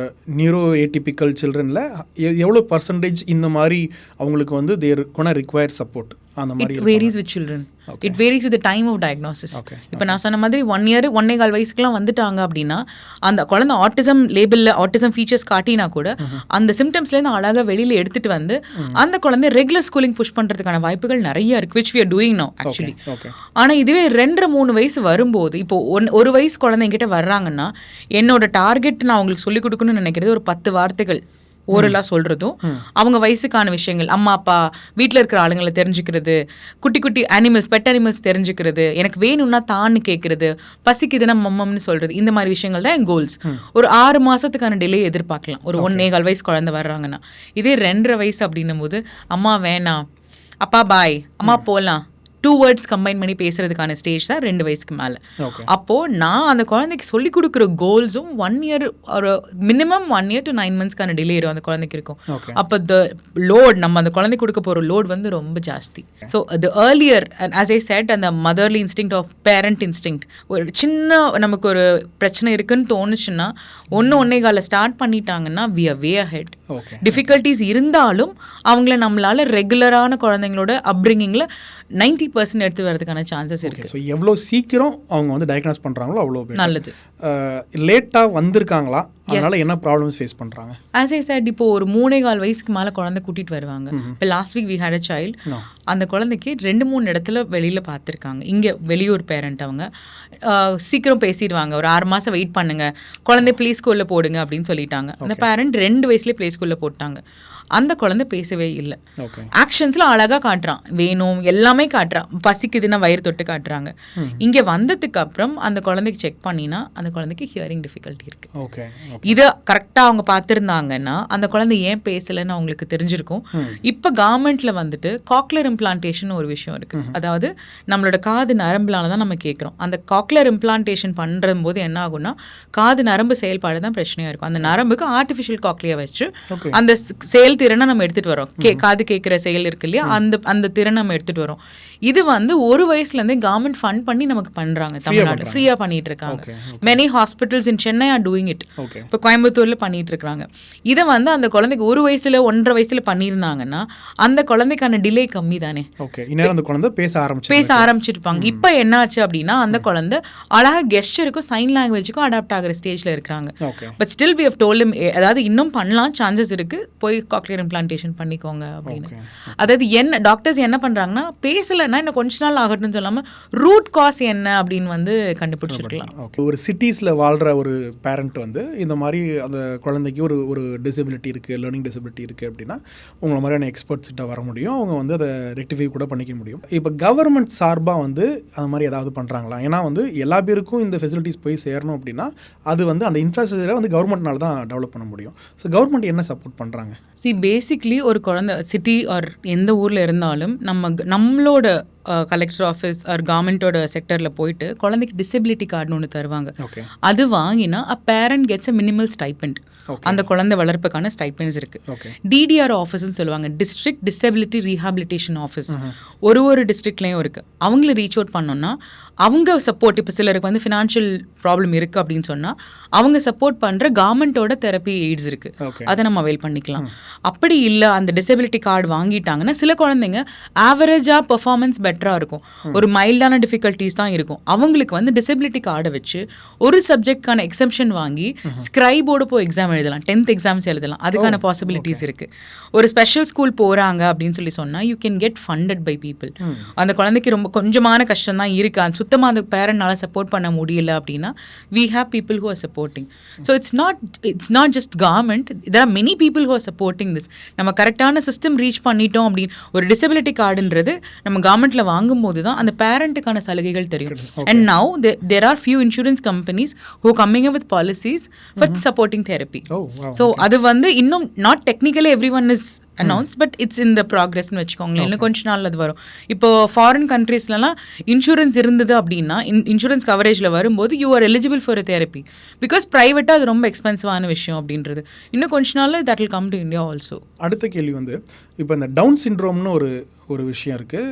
நியூரோ ஏடிபிக்கல் சில்ட்ரன்ல எவ்வளோ பர்சன்டேஜ் இந்த மாதிரி அவங்களுக்கு வந்து தேர் கோனா ரிக்வயர் சப்போர்ட்? அந்த மாதிரி it varies with children. It varies with the time of diagnosis. இப்போ நான் சொன்ன மாதிரி 1 year 1.25 வயசுக்குலாம் வந்துட்டாங்க அப்படின்னா அந்த குழந்தை ஆட்டிசம் லேபிளில் ஆட்டிசம் ஃபீச்சர்ஸ் காட்டினா கூட அந்த சிம்டம்ஸ்லேருந்து அழகாக வெளியில் எடுத்துகிட்டு வந்து அந்த குழந்தை ரெகுலர் ஸ்கூலிங் புஷ் பண்ணுறதுக்கான வாய்ப்புகள் நிறைய இருக்குது, which we are doing now actually. ஆனால் இதுவே 2-3 வயசு வரும்போது, இப்போ 1 வயசு குழந்தைங்கிட்ட வர்றாங்கன்னா என்னோட டார்கெட் நான் அவங்களுக்கு சொல்லிக் கொடுக்கணும்னு நினைக்கிறது ஒரு 10 வார்த்தைகள் ஓரலா சொல்றதும் அவங்க வயசுக்கான விஷயங்கள், அம்மா அப்பா வீட்டில் இருக்கிற ஆளுங்களை தெரிஞ்சுக்கிறது, குட்டி குட்டி அனிமல்ஸ், பெட் அனிமல்ஸ் தெரிஞ்சுக்கிறது, எனக்கு வேணும்னா தான்னு கேட்கறது, பசிக்குதுன்னா மம்மம்னு சொல்றது, இந்த மாதிரி விஷயங்கள் தான் என் கோல்ஸ். ஒரு 6 மாசத்துக்கான டிலே எதிர்பார்க்கலாம் ஒரு 1.25 வயசு குழந்தை வர்றாங்கன்னா. இதே 2.5 வயசு அப்படின்னும் போது அம்மா வேணாம், அப்பா பாய், அம்மா போகலாம், 2 words கம்பைன் பண்ணி பேசுறதுக்கான ஸ்டேஜ் தான் 2 வயசுக்கு மேல. அப்போ நான் அந்த குழந்தைக்கு சொல்லி கொடுக்குற கோல்ஸும் 1 year ஒரு மினிமம் 1 year to 9 monthsக்கான டிலே அந்த குழந்தைக்கு இருக்கும். அப்போ த லோட், நம்ம அந்த குழந்தைக்கு கொடுக்க போற லோட் வந்து ரொம்ப ஜாஸ்தி. So the earlier, as I said, அந்த motherly instinct of parent instinct, ஒரு சின்ன நமக்கு ஒரு பிரச்சனை இருக்குன்னு தோணுச்சுன்னா 1.25 ஸ்டார்ட் பண்ணிட்டாங்கன்னா we are way ahead. Difficulties இருந்தாலும் அவங்கள நம்மளால ரெகுலரான குழந்தைங்களோட அப்ரிங்கிங்ல 90% எடுத்து வரதுக்கான சான்சஸ் இருக்கு. ஸோ எவ்வளோ சீக்கிரம் அவங்க வந்து டயக்னாஸ் பண்ணுறாங்களோ அவ்வளோ நல்லது. லேட்டாக வந்திருக்காங்களா, அதனால என்ன ப்ராப்ளம்ஸ் ஃபேஸ் பண்ணுறாங்க? ஆஸ் ஐ செட், இப்போ ஒரு 3.25 வயசுக்கு மேலே குழந்தை கூட்டிகிட்டு வருவாங்க. இப்போ last week we had a child. அந்த குழந்தைக்கு 2-3 இடத்துல வெளியில் பார்த்துருக்காங்க. இங்கே வெளியூர் பேரண்ட் அவங்க சீக்கிரம் பேசிடுவாங்க, ஒரு 6 மாதம் வெயிட் பண்ணுங்க, குழந்தை ப்ளே ஸ்கூலில் போடுங்க அப்படின்னு சொல்லிட்டாங்க. அந்த பேரண்ட் 2 வயசுலேயே ப்ளே ஸ்கூலில் போட்டாங்க. அந்த குழந்தை பேசவே இல்லை. ஆக்ஷன்ஸ்ல அழகா காட்டுறான், வேணும் எல்லாமே காட்டுறான், பசிக்குதுன்னா வயிறு தொட்டு காட்டுறாங்க. இங்க வந்ததுக்கு அப்புறம் அந்த குழந்தைக்கு செக் பண்ணினா அந்த குழந்தைக்கு ஹியரிங் டிஃபிகல்ட்டி இருக்கு. இதை கரெக்டா அவங்க பார்த்துருந்தாங்கன்னா அந்த குழந்தை ஏன் பேசலைன்னு அவங்களுக்கு தெரிஞ்சிருக்கும். இப்ப கவர்மெண்ட்ல வந்துட்டு காக்லியர் இம்ப்ளான்டேஷன் ஒரு விஷயம் இருக்கு. அதாவது நம்மளோட காது நரம்புலால தான் நம்ம கேட்குறோம். அந்த காக்லியர் இம்ப்ளான்டேஷன் பண்ற போது என்ன ஆகும்னா காது நரம்பு செயல்பாடு தான் பிரச்சனையா இருக்கும். அந்த நரம்புக்கு ஆர்டிஃபிஷியல் காக்லியா வச்சு அந்த செயல் திறனை நம்ம எடுத்துட்டு வரோம். காது கேட்கிற செயல் இருக்கு இல்லையா, அந்த திறனை நம்ம எடுத்துட்டு வரோம். இது வந்து 1 வயசுல இருந்தே கவர்மெண்ட் ஃபண்ட் பண்ணி நமக்கு பண்றாங்க. தமிழ்நாடு ஃப்ரீயா பண்ணிட்டு இருக்காங்க. Many hospitals in Chennai are doing it. இப்போ கோயம்புத்தூர்ல பண்ணிட்டு இருக்காங்க. இதை வந்து அந்த குழந்தைக்கு 1 வயசுல 1.5 வயசுல பண்ணியிருந்தாங்கன்னா அந்த குழந்தைக்கான டிலே கம்மி தானே. அந்த குழந்தை பேச ஆரம்பிச்சிருப்பாங்க. இப்போ என்ன ஆச்சு அப்படின்னா அந்த குழந்தை அழகா கெஸ்டருக்கும் சைன் லாங்குவேஜுக்கும் அடாப்ட் ஆகிற ஸ்டேஜ்ல இருக்காங்க. But still we have told him, அதாவது இன்னும் பண்ணலாம், சான்சஸ் இருக்கு, போய் காக்லியர் இம்ப்ளான்டேஷன் பண்ணிக்கோங்க அப்படின்னு. அதாவது என்ன டாக்டர்ஸ் என்ன பண்றாங்கன்னா, பேசலைன்னா இன்னும் கொஞ்ச நாள் ஆகட்டும்னு சொல்லாம ரூட் காஸ் என்ன அப்படின்னு வந்து கண்டுபிடிச்சிருக்கலாம். ஒரு சிட்டிஸ்ல வாழ்ற ஒரு பேரண்ட் வந்து இந்த மாதிரி அந்த குழந்தைக்கு ஒரு டிசபிலிட்டி இருக்கு, லேர்னிங் டிசபிலிட்டி இருக்கு அப்படின்னா உங்களை மாதிரியான எக்ஸ்பர்ட்ஸ் கிட்ட வர முடியும், அவங்க வந்து அதை ரெக்டிஃபை கூட பண்ணிக்க முடியும். இப்போ கவர்மெண்ட் சார்பாக வந்து அந்த மாதிரி ஏதாவது பண்றாங்களா? ஏன்னா வந்து எல்லா பேருக்கும் இந்த ஃபெசிலிட்டிஸ் போய் சேரணும் அப்படின்னா அது வந்து அந்த இன்ஃப்ராஸ்ட்ரக்சரை வந்து கவர்மெண்ட்னால தான் டெவலப் பண்ண முடியும். ஸோ கவர்மெண்ட் என்ன சப்போர்ட் பண்றாங்க? பேசிக்லி ஒரு குழந்தை சிட்டி ஆர் எந்த ஊரில் இருந்தாலும் நம்மளோட கலெக்டர் ஆஃபீஸ் ஆர் கவர்மெண்ட்டோட செக்டரில் போயிட்டு குழந்தைக்கு டிசபிலிட்டி கார்டுன்னு ஒன்று தருவாங்க. அது வாங்கினா அ பேரண்ட் கெட்ஸ் அ மினிமல் ஸ்டைபெண்ட். அந்த குழந்தை வளர்ப்புக்கான ஸ்டைபெண்ட்ஸ் இருக்கு. டிடிஆர் ஆஃபீஸ்ன்னு சொல்லுவாங்க, டிஸ்ட்ரிக்ட் டிசபிலிட்டி ரீஹாபிலிட்டேஷன் ஆஃபீஸ். ஒரு டிஸ்ட்ரிக்ட்லேயும் இருக்கு. அவங்கள ரீச் அவுட் பண்ணோம்னா அவங்க சப்போர்ட், இப்போ சிலருக்கு வந்து ஃபினான்ஷியல் ப்ராப்ளம் இருக்குது அப்படின்னு சொன்னால் அவங்க சப்போர்ட் பண்ணுற கவர்மெண்ட்டோட தெரப்பி எய்ட்ஸ் இருக்குது, அதை நம்ம அவைல் பண்ணிக்கலாம். அப்படி இல்லை அந்த டிசபிலிட்டி கார்டு வாங்கிட்டாங்கன்னா சில குழந்தைங்க ஆவரேஜாக பெர்ஃபார்மன்ஸ் பெட்டராக இருக்கும், ஒரு மைல்டான டிஃபிகல்ட்டிஸ் தான் இருக்கும். அவங்களுக்கு வந்து டிசபிலிட்டி கார்டை வச்சு ஒரு சப்ஜெக்ட்கான எக்ஸம்ஷன் வாங்கி ஸ்கிரைபோட போய் எக்ஸாம் எழுதலாம், 10th எக்ஸாம்ஸ் எழுதலாம். அதுக்கான பாசிபிலிட்டிஸ் இருக்குது. ஒரு ஸ்பெஷல் ஸ்கூல் போகிறாங்க அப்படின்னு சொல்லி சொன்னால் you can get funded by people. அந்த குழந்தைக்கு ரொம்ப கொஞ்சமான கஷ்டம் தான் இருக்குது, சுத்தமாக அந்த பேரண்ட்னால சப்போர்ட் பண்ண முடியல அப்படின்னா we have people who are supporting. So it's not just government, there are many people who are supporting this. நம்ம கரெக்டான சிஸ்டம் ரீச் பண்ணிட்டோம் அப்படின்னு ஒரு டிசபிலிட்டி கார்டுன்றது நம்ம கவர்மெண்ட்ல வாங்கும் போது தான் அந்த பேரண்ட்டுக்கான சலுகைகள் தெரியும். And now there are few insurance companies who are coming up with policies for supporting therapy. So அது வந்து இன்னும் not technically everyone is announced, but it's in the progress னு வச்சுக்கோங்களேன். இன்னும் கொஞ்ச நாள் அது வரும். இப்போ ஃபாரின் கண்ட்ரீஸ்லலாம் இன்சூரன்ஸ் இருந்தது அப்படின்னா இன்சூரன்ஸ் கவரேஜில் வரும்போது you are eligible for therapy. Because ப்ரைவேட்டாக அது ரொம்ப எக்ஸ்பென்சிவான விஷயம் அப்படின்றது. இன்னும் கொஞ்ச நாள் that will come to India also. அடுத்த கேள்வி வந்து இப்போ இந்த டவுன் சிண்ட்ரோம்னு ஒரு விஷயம் இருக்குது,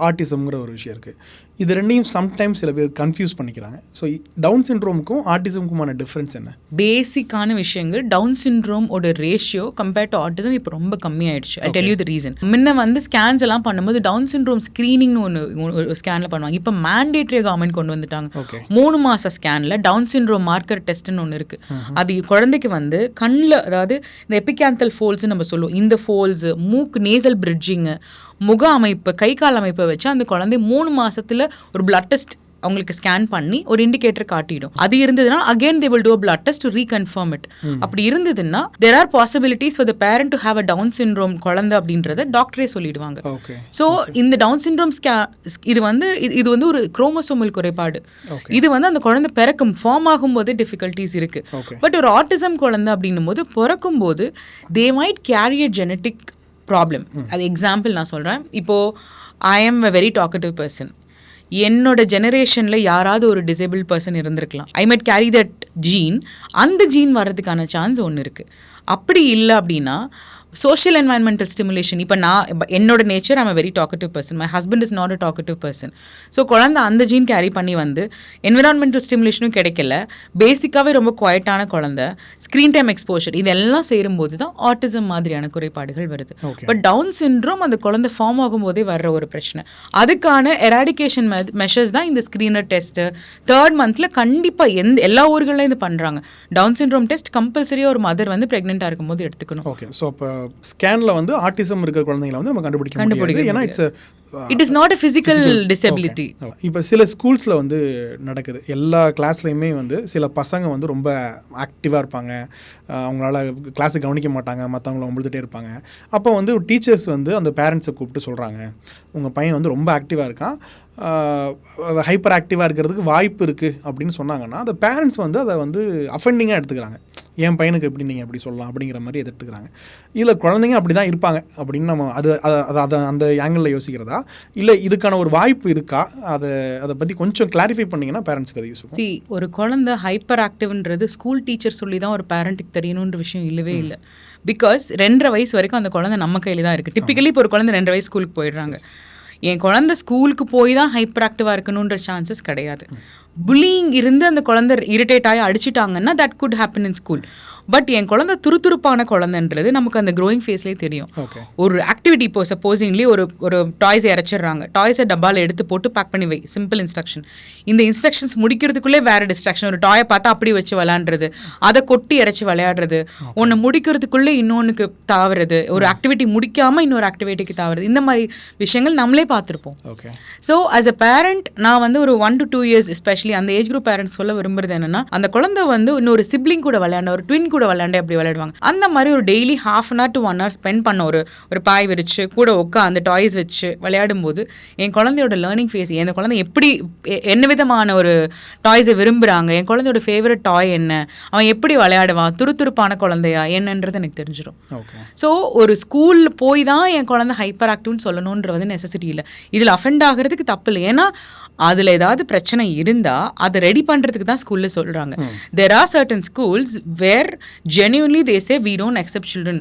ஆட்டிசம்ங்கிற ஒரு விஷயம் இருக்குது. இது ரெண்டையும் சம்டைம்ஸ் சில பேர் கன்ஃபியூஸ் பண்ணிக்கிறாங்க. ஸோ டவுன் சிண்ட்ரோமுக்கும் ஆட்டிசமுக்குமான டிஃப்ரென்ஸ் என்ன? பேசிக்கான விஷயங்கள், டவுன் சிண்ட்ரோமோட ரேஷியோ கம்பேர்ட் டு ஆட்டிசம் இப்போ ரொம்ப கம்மியாயிடுச்சு. I tell you the reason. முன்ன வந்து ஸ்கேன்ஸ் எல்லாம் பண்ணும்போது டவுன் சிண்ட்ரோம் ஸ்க்ரீனிங்னு ஒன்று ஸ்கேனில் பண்ணுவாங்க. இப்போ மேண்டேட்ரியாக கவர்மெண்ட் கொண்டு வந்துட்டாங்க. 3 மாத ஸ்கேனில் டவுன் சிண்ட்ரோம் மார்க்கர் டெஸ்ட்னு ஒன்று இருக்குது. அது குழந்தைக்கு வந்து கண்ணில், அதாவது இந்த எபிகேந்தல் ஃபோல்ஸ்ன்னு நம்ம சொல்லுவோம், இந்த ஃபோல்ஸு, மூக்கு நேசல் பிரிட்ஜிங்கு, முக அமைப்பு, கை கால் அமைப்பை வச்சு அந்த குழந்தை 3 மாசத்துல ஒரு பிளட் டெஸ்ட் அவங்களுக்கு ஸ்கேன் பண்ணி ஒரு இண்டிகேட்டர் காட்டிடும். அது இருந்ததுன்னா again they will do a blood test to reconfirm it. அப்படி இருந்ததுன்னா there are possibilities for the parent to have a Down syndrome குழந்தை அப்படின்றத டாக்டரே சொல்லிடுவாங்க. ஸோ இந்த டவுன் சிண்ட்ரோம் இது வந்து ஒரு குரோமோசோமல் குறைபாடு. இது வந்து அந்த குழந்தை பிறக்கும் ஃபார்ம் ஆகும்போதே டிஃபிகல்ட்டிஸ் இருக்கு. பட் ஒரு ஆட்டிசம் குழந்தை அப்படின்னும் போது பிறக்கும் போது they might carry a genetic problem. அது எக்ஸாம்பிள் நான் சொல்கிறேன். இப்போது I am a very talkative person. என்னோட ஜெனரேஷனில் யாராவது ஒரு டிசேபிள் பர்சன் இருந்திருக்கலாம். I might carry that gene. அந்த ஜீன் வர்றதுக்கான சான்ஸ் ஒன்று இருக்குது. அப்படி இல்லை அப்படின்னா சோஷியல் என்வாயன்மெண்டல் ஸ்டிமுலேஷன். இப்போ என்னோட nature I'm a very talkative person. My husband is not a talkative person. So குழந்தை அந்த ஜீன் கேரி பண்ணி வந்து என்விரான்மெண்டல் ஸ்டிமுலேஷனும் கிடைக்கல, பேசிக்காகவே ரொம்ப குவைட்டான குழந்தை, ஸ்க்ரீன் டைம் எக்ஸ்போஷர், இதெல்லாம் சேரும்போது தான் ஆட்டிசம் மாதிரியான குறைபாடுகள் வருது. பட் டவுன் சிண்ட்ரோம் அந்த குழந்தை ஃபார்ம் ஆகும்போதே வர்ற ஒரு பிரச்சனை. அதுக்கான எராடிகேஷன் மெஷர்ஸ் தான் இந்த ஸ்க்ரீனர் டெஸ்ட்டு 3rd மந்த்தில் கண்டிப்பாக எல்லா ஊர்களையும் இது பண்ணுறாங்க. டவுன் சிண்ட்ரோம் டெஸ்ட் கம்பல்சரியாக ஒரு மதர் வந்து ப்ரெக்னெண்ட்டாக இருக்கும்போது எடுத்துக்கணும். ஓகே. ஸோ இப்போ ஸ்கேனில் வந்து ஆட்டிசம் இருக்கிற குழந்தைங்களை வந்து நம்ம கண்டுபிடிக்க முடியாது. ஏன்னா it is not a physical disability. இப்போ சில ஸ்கூல்ஸில் வந்து நடக்குது. எல்லா கிளாஸ்லையுமே வந்து சில பசங்க வந்து ரொம்ப ஆக்டிவாக இருப்பாங்க, அவங்களால கிளாஸை கவனிக்க மாட்டாங்க, மற்றவங்கள உழுதுகிட்டே இருப்பாங்க. அப்போ வந்து டீச்சர்ஸ் வந்து அந்த பேரண்ட்ஸை கூப்பிட்டு சொல்கிறாங்க, உங்கள் பையன் வந்து ரொம்ப ஆக்டிவாக இருக்கான், ஹைப்பர் ஆக்டிவாக இருக்கிறதுக்கு வாய்ப்பு இருக்குது அப்படின்னு சொன்னாங்கன்னா அந்த பேரண்ட்ஸ் வந்து அதை வந்து அஃபெண்டிங்காக எடுத்துக்கிறாங்க. என் பையனுக்கு எப்படி நீங்கள் எப்படி சொல்லலாம் அப்படிங்கிற மாதிரி எடுத்துக்கிறாங்க. இதில் குழந்தைங்க அப்படி தான் இருப்பாங்க அப்படின்னு நம்ம அதை அந்த ஆங்கிளில் யோசிக்கிறதா, இல்லை இதுக்கான ஒரு வாய்ப்பு இருக்கா, அதை பற்றி கொஞ்சம் கிளாரிஃபை பண்ணிங்கன்னா பேரண்ட்ஸ்க்கு அது யூஸ் ஆகும். ஒரு குழந்தை ஹைப்பர் ஆக்டிவ்ன்றது ஸ்கூல் டீச்சர் சொல்லி தான் ஒரு பேரண்ட்டுக்கு தெரியணுன்ற விஷயம் இல்லவே இல்லை. பிகாஸ் 2.5 வயசு வரைக்கும் அந்த குழந்தை நம்ம கையில் தான் இருக்குது. டிப்பிக்கலி இப்போ ஒரு குழந்தை 2.5 வயசு ஸ்கூலுக்கு போயிடுறாங்க. என் குழந்தை ஸ்கூலுக்கு போய் தான் ஹைப்பர் ஆக்டிவாக இருக்கணுன்ற சான்சஸ் கிடையாது. புல்லிங் இருந்து அந்த குழந்தை இரிட்டேட் ஆகி அடிச்சிட்டாங்கன்னா that could happen in school. But என் குழந்தை துருதுருப்பான குழந்தைன்றது நமக்கு அந்த க்ரோயிங் ஃபேஸ்லேயே தெரியும். ஒரு ஆக்டிவிட்டி இப்போ சப்போசிங்லி ஒரு டாய்ஸை இறச்சிடுறாங்க, டாய்ஸை டப்பாவில் எடுத்து போட்டு பேக் பண்ணி வை, சிம்பிள் இன்ஸ்ட்ரக்ஷன். இந்த இன்ஸ்ட்ரக்ஷன்ஸ் முடிக்கிறதுக்குள்ளே வேறு டிஸ்ட்ராக்ஷன். ஒரு டாயை பார்த்தா அப்படி வச்சு விளையாடுறது, அதை கொட்டி இறச்சி விளையாடுறது, ஒன்று முடிக்கிறதுக்குள்ளே இன்னொன்றுக்கு தாவுறது, ஒரு ஆக்டிவிட்டி முடிக்காமல் இன்னொரு ஆக்டிவிட்டிக்கு தாவுறது, இந்த மாதிரி விஷயங்கள் நம்மளே பார்த்துருப்போம். ஸோ ஆஸ் அ பேரண்ட் நான் வந்து ஒரு 1 to 2 years எஸ்பெஷலி அந்த ஏஜ் குரூப் பேரண்ட்ஸ் சொல்ல விரும்புறது என்னன்னா, அந்த குழந்தை வந்து இன்னொரு சிப்ளிங் கூட விளையாண்ட, ஒரு ட்வின் கூட விளையாண்டு அப்படி விளையாடுவாங்க. அந்த மாதிரி ஒரு daily 1/2 hour to 1 hour spend பண்ண ஒரு பாய் விரிச்சு கூட உட்காந்து டாய்ஸ் வச்சு விளையாடும் போது என் குழந்தையோட லேர்னிங் ஃபேஸ், என் குழந்தை எப்படி என்ன விதமான ஒரு டாய்ஸை விரும்புகிறாங்க, என் குழந்தையோட ஃபேவரட் டாய் என்ன, அவன் எப்படி விளையாடுவான், துருதுருப்பான குழந்தையா என்னன்றது எனக்கு தெரிஞ்சிடும். ஸோ ஒரு ஸ்கூலில் போய் தான் என் குழந்தை ஹைப்பர் ஆக்டிவ்னு சொல்லணுன்ற வந்து நெசசிட்டி இல்லை. இதில் அஃபெண்ட் ஆகிறதுக்கு தப்பு இல்லை. ஏன்னா அதில் ஏதாவது பிரச்சனை இருந்தால் அதை ரெடி பண்ணுறதுக்கு தான் ஸ்கூலில் சொல்கிறாங்க. There are certain schools where genuinely they say we don't accept children.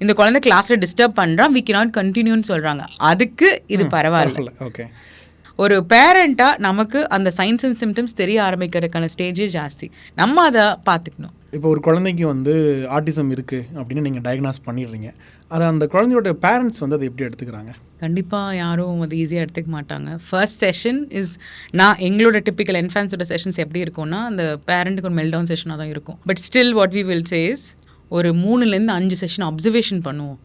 இந்த குழந்தை கிளாஸில் டிஸ்டர்ப் பண்ணுறான், we cannot continue சொல்கிறாங்க. அதுக்கு இது பரவாயில்ல. ஓகே. ஒரு பேரண்ட்டாக நமக்கு அந்த சைன்ஸ் அண்ட் சிம்டம்ஸ் தெரிய ஆரம்பிக்கிறதுக்கான ஸ்டேஜே ஜாஸ்தி. நம்ம அதை பார்த்துக்கணும். இப்போ ஒரு குழந்தைக்கு வந்து ஆட்டிசம் இருக்குது அப்படின்னு நீங்கள் டயக்னாஸ் பண்ணிடுறீங்க, அதை அந்த குழந்தையோட பேரண்ட்ஸ் வந்து அதை எப்படி எடுத்துக்கிறாங்க? கண்டிப்பாக யாரும் அது ஈஸியாக எடுத்துக்க மாட்டாங்க. ஃபர்ஸ்ட் செஷன் இஸ் எங்களோட டிப்பிக்கல் என்ஃபேன்ஸோட செஷன்ஸ் எப்படி இருக்கும்னா அந்த பேரண்ட்டுக்கு ஒரு மெல்டவுன் செஷனாக தான் இருக்கும். But still what we will say is ஒரு 3-5 செஷன் அப்சர்வேஷன் பண்ணுவோம்.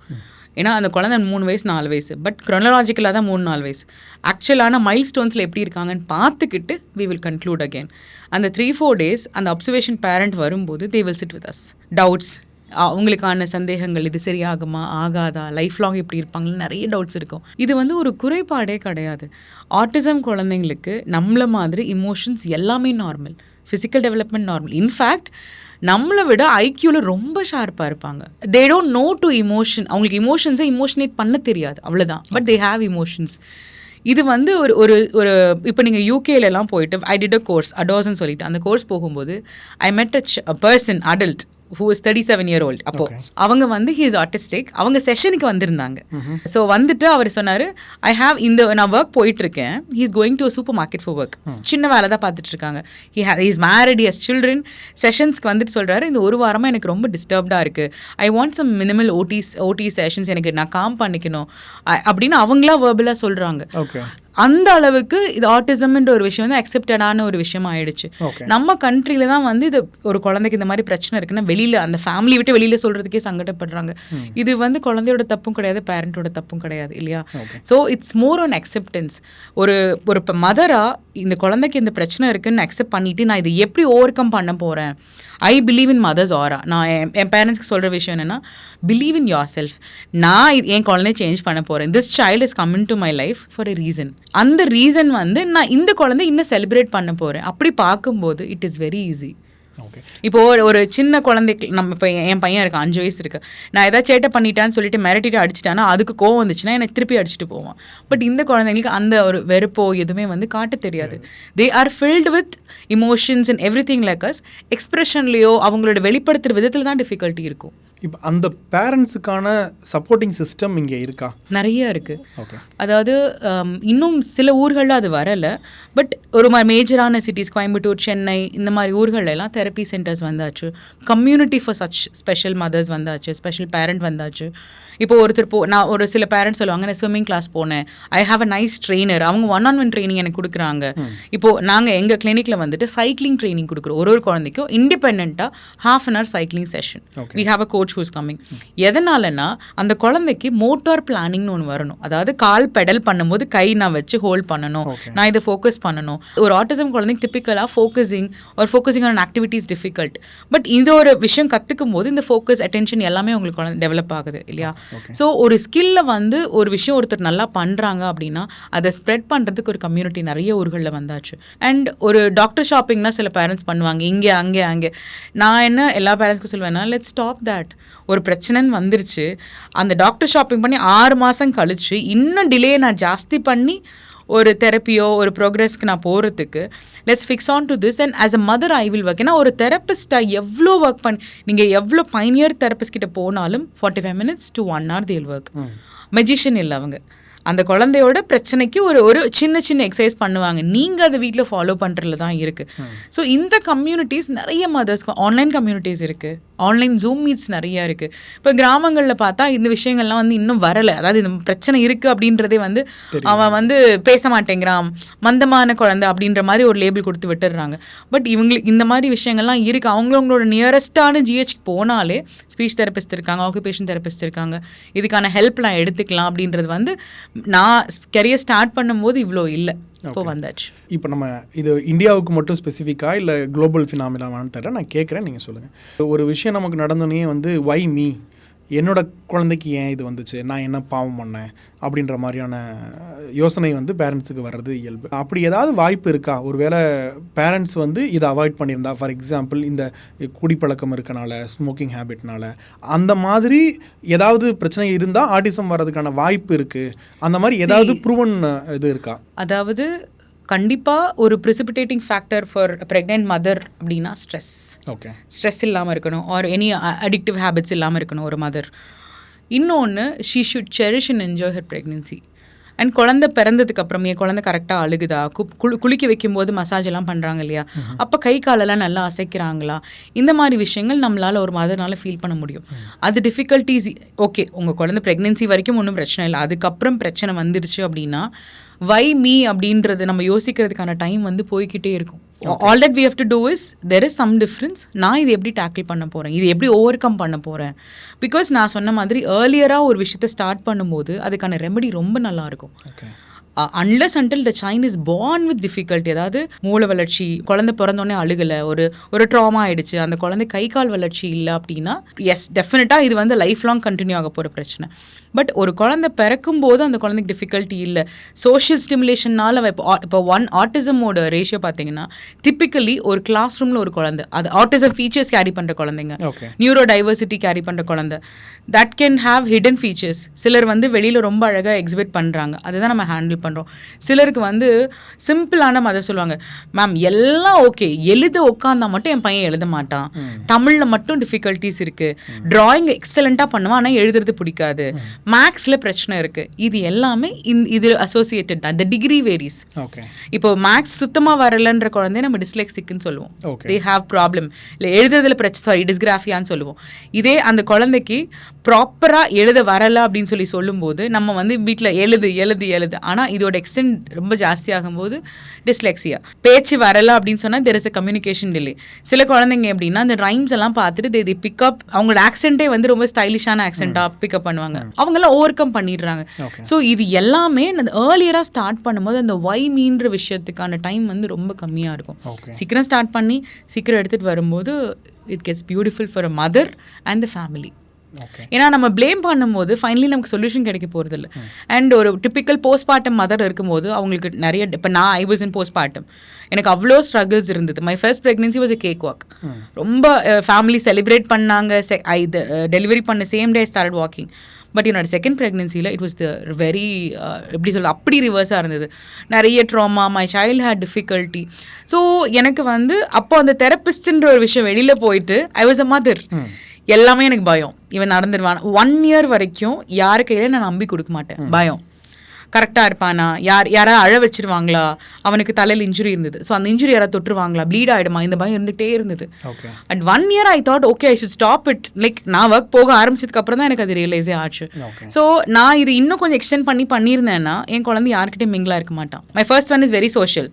ஏன்னா அந்த குழந்தை 3 வயசு 4 வயசு, பட் க்ரோனலாஜிக்கலாக தான் 3-4 வயசு. ஆக்சுவலான மைல் ஸ்டோன்ஸில் எப்படி இருக்காங்கன்னு பார்த்துக்கிட்டு வி வில் கன்க்ளூட் அகேன். அந்த 3-4 days அந்த அப்சர்வேஷன் பேரண்ட் வரும்போது they will sit with us. Doubts, அவங்களுக்கான சந்தேகங்கள், இது சரியாகுமா ஆகாதா, லைஃப் லாங் இப்படி இருப்பாங்கன்னு நிறைய டவுட்ஸ் இருக்கும். இது வந்து ஒரு குறைபாடே கிடையாது. ஆட்டிசம் குழந்தைங்களுக்கு நம்மள மாதிரி இமோஷன்ஸ் எல்லாமே normal, physical development normal. In fact நம்மளை விட ஐக்யூவில் ரொம்ப ஷார்ப்பாக இருப்பாங்க. They don't know to emotion, அவங்களுக்கு இமோஷன்ஸை இமோஷனேட் பண்ண தெரியாது, அவ்வளோதான். But they have emotions. இது வந்து ஒரு இப்போ நீங்கள் யூகேலெலாம் போயிட்டு ஐ டிட் அ கோர்ஸ் அடோஸ்ன்னு சொல்லிட்டு அந்த கோர்ஸ் போகும்போது ஐ மெட் a person adult who is 37 year old. அப்போ அவங்க வந்து he is autistic. அவங்க செஷனுக்கு வந்திருந்தாங்க. ஸோ வந்துட்டு அவர் சொன்னார், ஐ ஹாவ் நான் ஒர்க் போயிட்டு இருக்கேன், he is going to a supermarket for work. சின்ன வேலை தான் பார்த்துட்டு இருக்காங்க. he is married, he has children. செஷன்ஸ்க்கு வந்துட்டு சொல்கிறாரு, இந்த ஒரு வாரமாக எனக்கு ரொம்ப டிஸ்டர்ப்டாக இருக்குது, ஐ வாண்ட் சம் மினிமல் ஓடி செஷன்ஸ், எனக்கு நான் காம் பண்ணிக்கணும் அப்படின்னு அவங்களா வேர்பலாக சொல்கிறாங்க. அந்த அளவுக்கு இது ஆட்டிசம்ன்ற ஒரு விஷயம் வந்து அக்செப்டடான ஒரு விஷயம் ஆயிடுச்சு. நம்ம கண்ட்ரியில தான் வந்து இது ஒரு குழந்தைக்கு இந்த மாதிரி பிரச்சனை இருக்குன்னா வெளியில அந்த ஃபேமிலி விட்டு வெளியில சொல்றதுக்கே சங்கடப்படுறாங்க. இது வந்து குழந்தையோட தப்பும் கிடையாது, பேரண்டோட தப்பும் கிடையாது இல்லையா? So it's more on acceptance. ஒரு மதரா இந்த குழந்தைக்கு இந்த பிரச்சனை இருக்குன்னு அக்செப்ட் பண்ணிட்டு நான் இதை எப்படி ஓவர் கம் பண்ண போகிறேன். ஐ பிலீவ் இன் மதர்ஸ் ஆரா. நான் என் பேரண்ட்ஸ்க்கு சொல்கிற விஷயம் என்னென்னா, பிலீவ் இன் யோர் செல்ஃப். நான் என் குழந்தைய சேஞ்ச் பண்ண போகிறேன். This child is coming to my life for a reason. அந்த ரீசன் வந்து நான் இந்த குழந்தை இன்னும் செலிப்ரேட் பண்ண போகிறேன். அப்படி பார்க்கும்போது இட் இஸ் வெரி ஈஸி. இப்போ ஒரு சின்ன குழந்தைக்கு, நம்ம இப்போ என் பையன் இருக்கு, 5 வயசு இருக்கு, நான் ஏதாவது சேட்டை பண்ணிட்டான்னு சொல்லிட்டு மிரட்டிட்டு அடிச்சிட்டானா அதுக்கு கோவம் வந்துச்சுன்னா எனக்கு திருப்பி அடிச்சுட்டு போவான். பட் இந்த குழந்தைங்களுக்கு அந்த ஒரு வெறுப்போ எதுவுமே வந்து காட்ட தெரியாது. They are filled with emotions and everything like us. எக்ஸ்பிரஷன்லையோ அவங்களோட வெளிப்படுத்துகிற விதத்தில் தான் டிஃபிகல்ட்டி இருக்கும். இப்போ அந்த பேரண்ட்ஸுக்கான சப்போர்ட்டிங் சிஸ்டம் இங்கே இருக்கா? நிறைய இருக்குது. அதாவது இன்னும் சில ஊர்களில் அது வரலை. பட் ஒரு மேஜரான சிட்டிஸ், கோயம்புத்தூர், சென்னை, இந்த மாதிரி ஊர்களெல்லாம் தெரப்பி சென்டர்ஸ் வந்தாச்சு. Community for such special mothers வந்தாச்சு. ஸ்பெஷல் பேரண்ட் வந்தாச்சு. இப்போ ஒருத்தர் நான் ஒரு சில பேரண்ட்ஸ் சொல்லுவாங்க, நான் ஸ்விம்மிங் கிளாஸ் போனேன், I have a nice trainer, அவங்க 1-on-1 ட்ரைனிங் எனக்கு கொடுக்குறாங்க. இப்போது நாங்கள் எங்கள் கிளினிக்கில் வந்துட்டு சைக்கிளிங் ட்ரைனிங் கொடுக்குறோம். ஒரு குழந்தைக்கும் இண்டிபெண்ட்டாக ½ hour cycling session. We have a coach who's coming. எதனாலனா அந்த குழந்தைக்கு மோட்டார் பிளானிங்னு ஒன்று வரணும். அதாவது கால் பெடல் பண்ணும்போது கை நான் வச்சு ஹோல்ட் பண்ணணும், நான் இதை ஃபோக்கஸ் பண்ணணும். ஒரு ஆட்டிசம் குழந்தைக்கு டிப்பிக்கலாக focusing on activities difficult. But இந்த ஒரு விஷயம் கற்றுக்கும் போது இந்த ஃபோக்கஸ், அட்டென்ஷன் எல்லாமே உங்களுக்கு குழந்தை டெவலப் ஆகுது இல்லையா? ஸோ ஒரு ஸ்கில்ல வந்து ஒரு விஷயம் ஒருத்தர் நல்லா பண்ணுறாங்க அப்படின்னா அதை ஸ்ப்ரெட் பண்ணுறதுக்கு ஒரு கம்யூனிட்டி நிறைய ஊர்களில் வந்தாச்சு. அண்ட் ஒரு டாக்டர் ஷாப்பிங்னா சில பேரண்ட்ஸ் பண்ணுவாங்க, இங்கே அங்கே. நான் என்ன எல்லா பேரண்ட்ஸ்க்கும் சொல்லுவேன்னா, லெட்ஸ் ஸ்டாப் தட். ஒரு பிரச்சனைன்னு வந்துருச்சு, அந்த டாக்டர் ஷாப்பிங் பண்ணி 6 மாதம் கழிச்சு இன்னும் டிலே நான் ஜாஸ்தி பண்ணி ஒரு தெரப்பியோ ஒரு ப்ரோக்ரஸ்க்கு நான் போகிறதுக்கு, let's fix on to this. And as a mother I will work. ஏன்னா ஒரு தெரப்பிஸ்ட்டாக எவ்வளோ ஒர்க் நீங்கள் எவ்வளோ பைனியர் தெரப்பிஸ்ட் கிட்ட போனாலும் 45 minutes to 1 hour they'll work. Magician இல்லை அவங்க. அந்த குழந்தையோட பிரச்சனைக்கு ஒரு சின்ன எக்ஸசைஸ் பண்ணுவாங்க. நீங்கள் அதை வீட்டில் ஃபாலோ பண்ணுறதுல தான் இருக்குது. ஸோ இந்த கம்யூனிட்டிஸ் நிறைய மதர்ஸ்க்கு ஆன்லைன் கம்யூனிட்டிஸ் இருக்குது. ஆன்லைன் ஜூம் மீட்ஸ் நிறையா இருக்குது. இப்போ கிராமங்களில் பார்த்தா இந்த விஷயங்கள்லாம் வந்து இன்னும் வரலை. அதாவது இந்த பிரச்சனை இருக்குது அப்படின்றதே வந்து அவன் வந்து பேச மாட்டேங்கிறான், மந்தமான குழந்தை அப்படின்ற மாதிரி ஒரு லேபிள் கொடுத்து விட்டுடுறாங்க. பட் இவங்களுக்கு இந்த மாதிரி விஷயங்கள்லாம் இருக்குது. அவங்களோட நியரஸ்டான ஜிஹெச்க்கு போனாலே ஸ்பீச் தெரபிஸ்ட் இருக்காங்க, ஆக்குபேஷன் தெரபிஸ்ட் இருக்காங்க, இதுக்கான ஹெல்ப் நான் எடுத்துக்கலாம் அப்படின்றது வந்து நான் கெரியர் ஸ்டார்ட் பண்ணும்போது இவ்வளோ இல்லை, இப்போ வந்தாச்சு. இப்போ நம்ம இது இந்தியாவுக்கு மட்டும் ஸ்பெசிஃபிக்காக இல்லை குளோபல் ஃபினாமினாவான்னு தெரியல, நான் கேட்குறேன், நீங்கள் சொல்லுங்கள். ஒரு விஷயம் நமக்கு நடந்தோன்னே வந்து வை மீ, என்னோட குழந்தைக்கு ஏன் இது வந்துச்சு, நான் என்ன பாவம் பண்ணேன் அப்படின்ற மாதிரியான யோசனை வந்து பேரண்ட்ஸுக்கு வர்றது இயல்பு. அப்படி ஏதாவது வாய்ப்பு இருக்கா? ஒருவேளை பேரண்ட்ஸ் வந்து இதை அவாய்ட் பண்ணியிருந்தா, ஃபார் எக்ஸாம்பிள் இந்த குடிப்பழக்கம் இருக்கனால, ஸ்மோக்கிங் ஹேபிட்னால, அந்த மாதிரி ஏதாவது பிரச்சனை இருந்தால் ஆட்டிசம் வர்றதுக்கான வாய்ப்பு இருக்குது. அந்த மாதிரி ஏதாவது ப்ரூவன் இது இருக்கா? அதாவது கண்டிப்பாக ஒரு precipitating factor for pregnant mother அப்படின்னா ஸ்ட்ரெஸ். ஸ்ட்ரெஸ் இல்லாமல் இருக்கணும், ஆர் எனி அடிக்டிவ் ஹேபிட்ஸ் இல்லாமல் இருக்கணும் ஒரு மதர். இன்னொன்று, she should cherish and enjoy her pregnancy. And குழந்தை பிறந்ததுக்கு அப்புறமே குழந்தை கரெக்டாக அழுகுதா, குளிக்க வைக்கும்போது மசாஜ் எல்லாம் பண்ணுறாங்க இல்லையா, அப்போ கை காலெல்லாம் நல்லா அசைக்கிறாங்களா, இந்த மாதிரி விஷயங்கள் நம்மளால் ஒரு மதர்னால ஃபீல் பண்ண முடியும். அது டிஃபிகல்ட்டிஸ். ஓகே, உங்கள் குழந்தை ப்ரெக்னென்சி வரைக்கும் ஒன்றும் பிரச்சனை இல்லை, அதுக்கப்புறம் பிரச்சனை வந்துருச்சு அப்படின்னா வை மீ அப்படின்றது நம்ம யோசிக்கிறதுக்கான டைம் வந்து போய்கிட்டே இருக்கும். All that we have to do is there is some difference. நான் இது எப்படி டேக்கிள் பண்ண போகிறேன், இது எப்படி ஓவர் கம் பண்ண போகிறேன். பிகாஸ் நான் சொன்ன மாதிரி ஏர்லியராக ஒரு விஷயத்தை ஸ்டார்ட் பண்ணும்போது அதுக்கான ரெமெடி ரொம்ப நல்லாயிருக்கும். Unless until the child is born with difficulty, அதாவது மூளை வளர்ச்சி, குழந்தை பிறந்தோடனே அழுகலை, ஒரு ட்ராமா ஆகிடுச்சு, அந்த குழந்தை கை கால் வளர்ச்சி இல்லை அப்படின்னா எஸ் டெஃபினட்டாக இது வந்து லைஃப் லாங் கண்டினியூ ஆக போகிற பிரச்சனை. பட் ஒரு குழந்தை பிறக்கும் போது அந்த குழந்தைக்கு டிஃபிகல்ட்டி இல்லை, சோஷியல் ஸ்டிமுலேஷனால். இப்போ ஆட்டிசமோட ரேஷியோ பார்த்தீங்கன்னா டிப்பிக்கலி ஒரு கிளாஸ் ரூமில் ஒரு குழந்தை, அது ஆட்டிசம் ஃபீச்சர்ஸ் கேரி பண்ணுற குழந்தைங்க, நியூரோ டைவர்சிட்டி கேரி பண்ணுற குழந்தை, that can have hidden features. சிலர் வந்து வெளியில் ரொம்ப அழகாக எக்ஸிபிட் பண்ணுறாங்க, அதுதான் நம்ம ஹேண்டில் பண்ணுறோம். சிலருக்கு வந்து சிம்பிளான மதர் சொல்லுவாங்க, மேம் எல்லாம் ஓகே, எழுத உட்காந்தா மட்டும் என் பையன் எழுத மாட்டான், தமிழில் மட்டும் டிஃபிகல்ட்டிஸ் இருக்குது, டிராயிங் எக்ஸலண்ட்டாக பண்ணுவான் ஆனால் எழுதுறது பிடிக்காது, மேக்ஸில் பிரச்சனை இருக்குது. இது எல்லாமே இது அசோசியேட்டட் தான். த டிகிரி வேரிஸ். இப்போ மேக்ஸ் சுத்தமாக வரலன்ற குழந்தைய நம்ம டிஸ்லெக்சிக்னு சொல்லுவோம், தே ஹாவ் ப்ராப்ளம், இல்லை எழுதுறதுல பிரச்சனை, டிஸ்கிராஃபியான்னு சொல்லுவோம். இதே அந்த குழந்தைக்கு ப்ராப்பராக எழுத வரலை அப்படின்னு சொல்லும்போது நம்ம வந்து வீட்டில் எழுது எழுது எழுது, ஆனால் இதோட எக்ஸ்டென்ட் ரொம்ப ஜாஸ்தி ஆகும்போது டிஸ்லெக்ஸியா. பேச்சு வரல அப்படின்னு சொன்னால் there is a communication delay. சில குழந்தைங்க எப்படின்னா அந்த ரைம்ஸ் எல்லாம் பார்த்துட்டு தே பிக்கப், அவங்களோட ஆக்சென்ட்டே வந்து ரொம்ப ஸ்டைலிஷான ஆக்சென்ட்டாக பிக்கப் பண்ணுவாங்க. அவங்கெல்லாம் ஓவர் கம் பண்ணிடுறாங்க. ஸோ இது எல்லாமே அந்த ஏர்லியராக ஸ்டார்ட் பண்ணும்போது அந்த ஒய் மீன்ற விஷயத்துக்கான டைம் வந்து ரொம்ப கம்மியாக இருக்கும். சீக்கிரம் ஸ்டார்ட் பண்ணி சீக்கிரம் எடுத்துகிட்டு வரும்போது it gets beautiful for a mother and the family. ஏன்னா நம்ம பிளேம் பண்ணும்போது ஃபைனலி நமக்கு சொல்யூஷன் கிடைக்க போகிறது இல்லை. அண்ட் ஒரு டிப்பிக்கல் போஸ்ட்மார்ட்டம் மதர் இருக்கும்போது அவங்களுக்கு நிறைய, இப்போ நான் ஐ வாஸ் இன் போஸ்ட்மார்ட்டம், எனக்கு அவ்வளோ ஸ்ட்ரகிள்ஸ் இருந்தது. My first pregnancy was a cake walk. ரொம்ப ஃபேமிலி செலிப்ரேட் பண்ணாங்க. டெலிவரி பண்ண same day start walking. But என்னோட செகண்ட் ப்ரெக்னென்சியில் இட் வாஸ் த வெரி எப்படி சொல்ல, அப்படி ரிவர்ஸாக இருந்தது. நிறைய trauma, my child had difficulty. So எனக்கு வந்து அப்போ அந்த தெரபிஸ்ட்ன்ற ஒரு விஷயம் வெளியில் போயிட்டு ஐ வாஸ் அ மதர். எல்லாமே எனக்கு பயம். இவன் நடந்துடுவான். 1 year வரைக்கும் யாரு கையில நான் நம்பி கொடுக்க மாட்டேன். பயம். கரெக்டாக இருப்பானா, யாராவது அழ வச்சிருவாங்களா, அவனுக்கு தலையில் இன்ஜுரி இருந்தது, ஸோ அந்த இன்ஜுரி யாராவது தொட்டுருவாங்களா, ப்ளீட் ஆகிடுமா, இந்த பயம் இருந்துகிட்டே இருந்தது. And 1 year I thought okay I should stop it. Like நான் ஒர்க் போக ஆரம்பிச்சதுக்கு அப்புறம் தான் எனக்கு அது ரியலைஸே ஆச்சு. ஸோ நான் இது இன்னும் கொஞ்சம் எக்ஸ்டெண்ட் பண்ணியிருந்தேன்னா என் குழந்தை யார்கிட்டயும் மிங்கிளாக இருக்க மாட்டான். My first one is very social,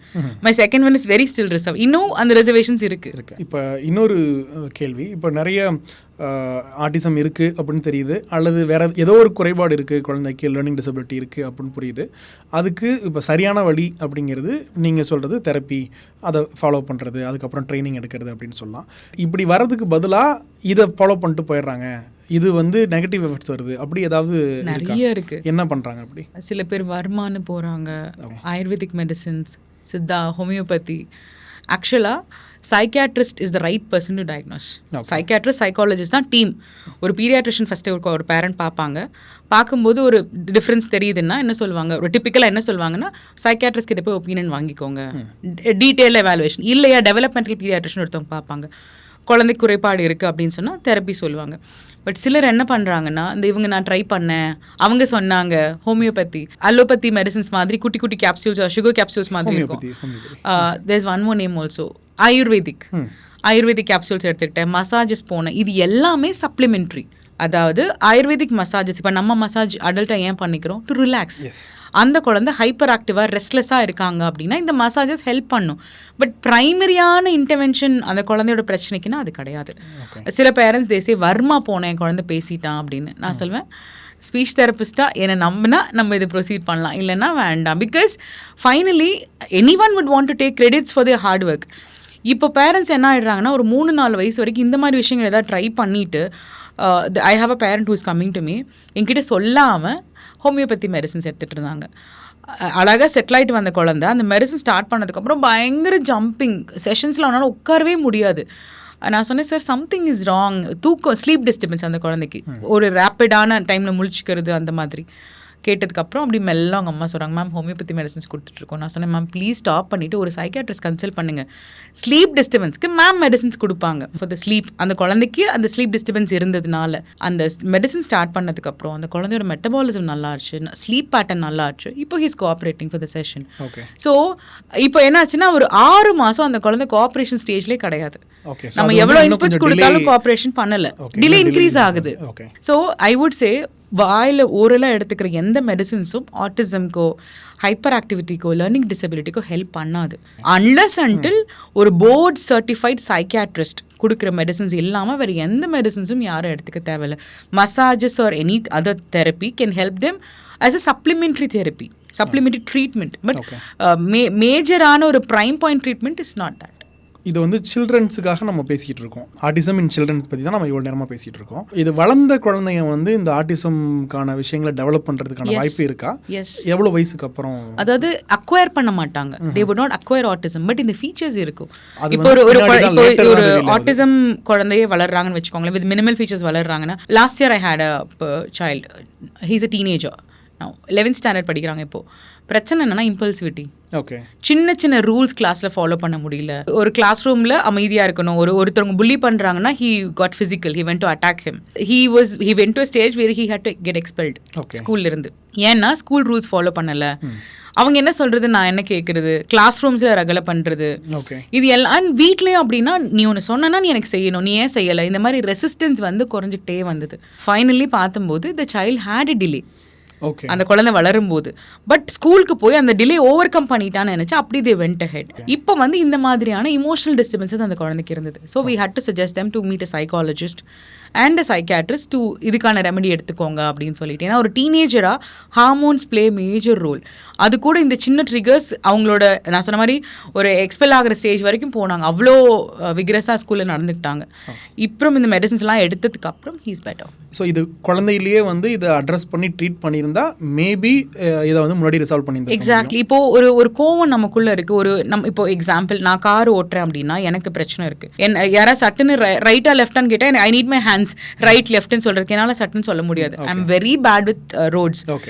my second one is very still reserve. இன்னும் அந்த ரிசர்வேஷன்ஸ் இருக்கு. இப்போ இன்னொரு கேள்வி, இப்போ நிறைய ஆட்டிசம் இருக்குது அப்படின்னு தெரியுது, அல்லது வேறு ஏதோ ஒரு குறைபாடு இருக்குது, குழந்தைக்கு லேர்னிங் டிசபிலிட்டி இருக்குது அப்படின்னு புரியுது. அதுக்கு இப்போ சரியான வழி அப்படிங்கிறது நீங்கள் சொல்கிறது தெரப்பி, அதை ஃபாலோ பண்ணுறது, அதுக்கப்புறம் ட்ரைனிங் எடுக்கிறது அப்படின்னு சொல்லலாம். இப்படி வர்றதுக்கு பதிலாக இதை ஃபாலோ பண்ணிட்டு போயிடுறாங்க, இது வந்து நெகட்டிவ் எஃபெக்ட்ஸ் வருது, அப்படி ஏதாவது நிறைய இருக்குது. என்ன பண்ணுறாங்க? அப்படி சில பேர் வர்மான்னு போகிறாங்க, ஆயுர்வேதிக் மெடிசின்ஸ், சித்தா, ஹோமியோபதி. ஆக்சுவலாக psychiatrist is the right person to diagnose. Psychiatrist, psychologist தான் டீம். ஒரு பீரியாட்ரிஷன் ஃபஸ்ட்டு ஒரு பேரண்ட் பார்ப்பாங்க. பார்க்கும்போது ஒரு டிஃப்ரென்ஸ் தெரியுதுன்னா என்ன சொல்லுவாங்க, ஒரு டிப்பிக்கலாக என்ன சொல்லுவாங்கன்னா சைக்கியாட்ரிஸ்ட் கிட்ட போய் ஒப்பீனியன் வாங்கிக்கோங்க, டீட்டெயில் எவாலுவேஷன். இல்லையா டெவலப்மெண்டல் பீரியாட்ரிஷன் ஒருத்தவங்க பார்ப்பாங்க, குழந்தை குறைபாடு இருக்குது அப்படின்னு சொன்னால் தெரப்பி சொல்லுவாங்க. பட் சிலர் என்ன பண்ணுறாங்கன்னா, இந்த இவங்க நான் ட்ரை பண்ணேன், அவங்க சொன்னாங்க, ஹோமியோபதி, அலோபதி மெடிசன்ஸ் மாதிரி குட்டி குட்டி கேப்சூல்ஸ், சுகர் கேப்சூல்ஸ் மாதிரி இருக்கும். There is one more name also, Ayurvedic capsules எடுத்துக்கிட்டேன், மசாஜஸ் போனேன். இது எல்லாமே சப்ளிமெண்ட்ரி. அதாவது ஆயுர்வேதிக் மசாஜஸ், இப்போ நம்ம மசாஜ் அடல்ட்டாக ஏன் பண்ணிக்கிறோம், டு ரிலாக்ஸ். அந்த குழந்தை ஹைப்பர் ஆக்டிவாக ரெஸ்ட்லெஸ்ஸாக இருக்காங்க அப்படின்னா இந்த மசாஜஸ் ஹெல்ப் பண்ணும். பட் ப்ரைமரியான இன்டர்வென்ஷன் அந்த குழந்தையோட பிரச்சனைக்குன்னா அது கிடையாது. சில பேரண்ட்ஸ் தேசிய வர்மா போனேன் என் குழந்தை பேசிட்டான் அப்படின்னு. நான் சொல்வேன், ஸ்பீச் தெரபிஸ்ட்டாக என்னை நம்பினா நம்ம இதை ப்ரொசீட் பண்ணலாம், இல்லைன்னா வேண்டாம். Because finally any one would want to take credits for the hard work. இப்போ பேரண்ட்ஸ் என்ன ஆகிடுறாங்கன்னா, ஒரு 3-4 வயசு வரைக்கும் இந்த மாதிரி விஷயங்கள் ஏதாவது ட்ரை பண்ணிவிட்டு, I have a parent who is coming to me, என்கிட்ட சொல்லாமல் ஹோமியோபதி மெடிசன்ஸ் எடுத்துகிட்டு இருந்தாங்க. அழகாக செட்டில் ஆகிட்டு வந்த குழந்தை அந்த மெடிசன் ஸ்டார்ட் பண்ணதுக்கப்புறம் பயங்கர ஜம்பிங் செஷன்ஸில் அவனால் உட்காரவே முடியாது. நான் சொன்னேன், சார் சம்திங் இஸ் ராங், தூக்கம், ஸ்லீப் டிஸ்டர்பன்ஸ் அந்த குழந்தைக்கு, ஒரு ரேப்பிடான டைமில் முழிச்சிக்கிறது அந்த மாதிரி. கேட்டதுக்கப்புறம் அப்படி மெல்ல அவங்க அம்மா சொல்கிறாங்க, மேம் ஹோமியோபதி மெடிசன்ஸ் கொடுத்துட்ருக்கோம். நான் சொன்னேன், மேம் ப்ளீஸ் ஸ்டாப் பண்ணிவிட்டு ஒரு சைக்கியாட்ரிஸ்ட் கன்சல்ட் பண்ணுங்கள். ஸ்லீப் டிஸ்டர்பன்ஸ்க்கு மேம் மெடிசன்ஸ் கொடுப்பாங்க ஃபார் த ஸ்லீப். அந்த குழந்தைக்கு அந்த ஸ்லீப் டிஸ்டர்பன்ஸ் இருந்ததுனால அந்த மெடிசன் ஸ்டார்ட் பண்ணதுக்கப்புறம் அந்த குழந்தையோட மெட்டபாலிசம் நல்லாச்சு, ஸ்லீப் பேட்டர்ன் நல்லாச்சு. இப்போ he's cooperating for the session. So இப்போ என்னாச்சுன்னா ஒரு 6 மாதம் அந்த குழந்தை கோஆப்ரேஷன் ஸ்டேஜ்லேயே கிடையாது. நம்ம எவ்வளோ இன்புட்ஸ் கொடுத்தாலும் கோஆப்ரேஷன் பண்ணலை, டிலே இன்க்ரீஸ் ஆகுது. ஸோ ஐ வுட் சே வாயில் ஓரலாக எடுத்துக்கிற எந்த மெடிசின்ஸும் ஆட்டிசம்க்கோ ஹைப்பர் ஆக்டிவிட்டிக்கோ லேர்னிங் டிசபிலிட்டிக்கோ ஹெல்ப் பண்ணாது. அன்லஸ் அன்டில் ஒரு போர்ட் சர்டிஃபைட் சைக்கியாட்ரிஸ்ட் கொடுக்குற மெடிசன்ஸ் இல்லாமல் வேறு எந்த மெடிசன்ஸும் யாரும் எடுத்துக்க தேவையில்லை. Massages or any other therapy can help them as a supplementary therapy, supplementary treatment. But மேஜரான ஒரு prime point treatment is not that. இது வந்து சில்ட்ரன்ஸுக்காக நம்ம பேசிக்கிட்டு இருக்கோம். ஆட்டிசம் இன் சில்ட்ரன்ஸ் பற்றி தான் நம்ம இவ்வளோ நேரமாக பேசிகிட்டு இருக்கோம். இது வளர்ந்த குழந்தைங்க வந்து இந்த ஆட்டிசம்க்கான விஷயங்களை டெவலப் பண்ணுறதுக்கான வாய்ப்பு இருக்கா? எவ்வளோ வயசுக்கு அப்புறம்? அதாவது அக்வயர் பண்ண மாட்டாங்க, they would not acquire autism, but இந்த ஃபீச்சர்ஸ் இருக்கும். இப்போ ஒரு ஆட்டிசம் குழந்தையே வளர்றாங்கன்னு வச்சுக்கோங்களேன், வித் மினிமல் ஃபீச்சர்ஸ் வளர்றாங்கன்னா. Last year I had a child, he's a teenager, 11th standard படிக்கிறாங்க. இப்போது பிரச்சனை என்னன்னா இம்பல்சிவிட்டி. ஓகே, சின்ன சின்ன ரூல்ஸ் கிளாஸில் ஃபாலோ பண்ண முடியல. ஒரு கிளாஸ் ரூமில் அமைதியாக இருக்கணும். ஒருத்தவங்க புள்ளி பண்ணுறாங்கன்னா he got physical, he went to attack him. He went to a stage where he had to get expelled ஸ்கூல்ல இருந்து. ஏன்னா ஸ்கூல் ரூல்ஸ் ஃபாலோ பண்ணலை. அவங்க என்ன சொல்கிறது, நான் என்ன கேட்குறது, கிளாஸ் ரூம்ஸில் ரகலை பண்ணுறது, இது எல்லாம். வீட்லேயும் அப்படின்னா நீ ஒன்று சொன்னா நீ எனக்கு செய்யணும், நீ ஏன் செய்யலை, இந்த மாதிரி ரெசிஸ்டன்ஸ் வந்து குறைஞ்சிக்கிட்டே வந்தது. ஃபைனலி பார்த்தும்போது the child had a delay. Okay அந்த குழந்தை வளரும் போது. பட் ஸ்கூலுக்கு போய் அந்த டிலே ஓவர் கம் பண்ணிட்டான்னு நினைச்சு அப்படி தே வெண்ட் அஹெட். இப்போ வந்து இந்த மாதிரியான இமோஷனல் டிஸ்டர்பன்ஸஸ் அந்த குழந்தைக்கு இருந்தது. So we had to suggest them to meet a psychologist and a psychiatrist to இதுக்கான ரெமெடி எடுத்துக்கோங்க அப்படின்னு சொல்லிட்டு. ஏன்னா ஒரு டீனேஜராக ஹார்மோன்ஸ் பிளே மேஜர் ரோல். அது கூட இந்த சின்ன ட்ரிகர்ஸ் அவங்களோட நான் சொன்ன மாதிரி ஒரு எக்ஸ்பெல் ஆகிற ஸ்டேஜ் வரைக்கும் போனாங்க. அவ்வளோ விக்ரஸாக ஸ்கூலில் நடந்துக்கிட்டாங்க. இப்போ இந்த மெடிசன்ஸ்லாம் எடுத்ததுக்கு அப்புறம் ஹீஸ் பெட்டர். ஸோ இது குழந்தையிலேயே வந்து இதை அட்ரஸ் பண்ணி ட்ரீட் பண்ணியிருந்தா மேபி இதை வந்து முன்னாடி ரிசால்வ் பண்ணியிருந்தா. எக்ஸாக்ட்லி. இப்போ ஒரு கோவம் நமக்குள்ள இருக்கு. ஒரு இப்போ எக்ஸாம்பிள் நான் கார் ஓட்டுறேன் அப்படின்னா எனக்கு பிரச்சனை இருக்கு. யாராவது சட்டுன்னு ரைட்டா லெஃப்டான்னு கேட்டால் I need my hands right லெஃப்ட்னு சொல்றதுக்கு என்னால் சட்டுன்னு சொல்ல முடியாது. I am very bad with roads.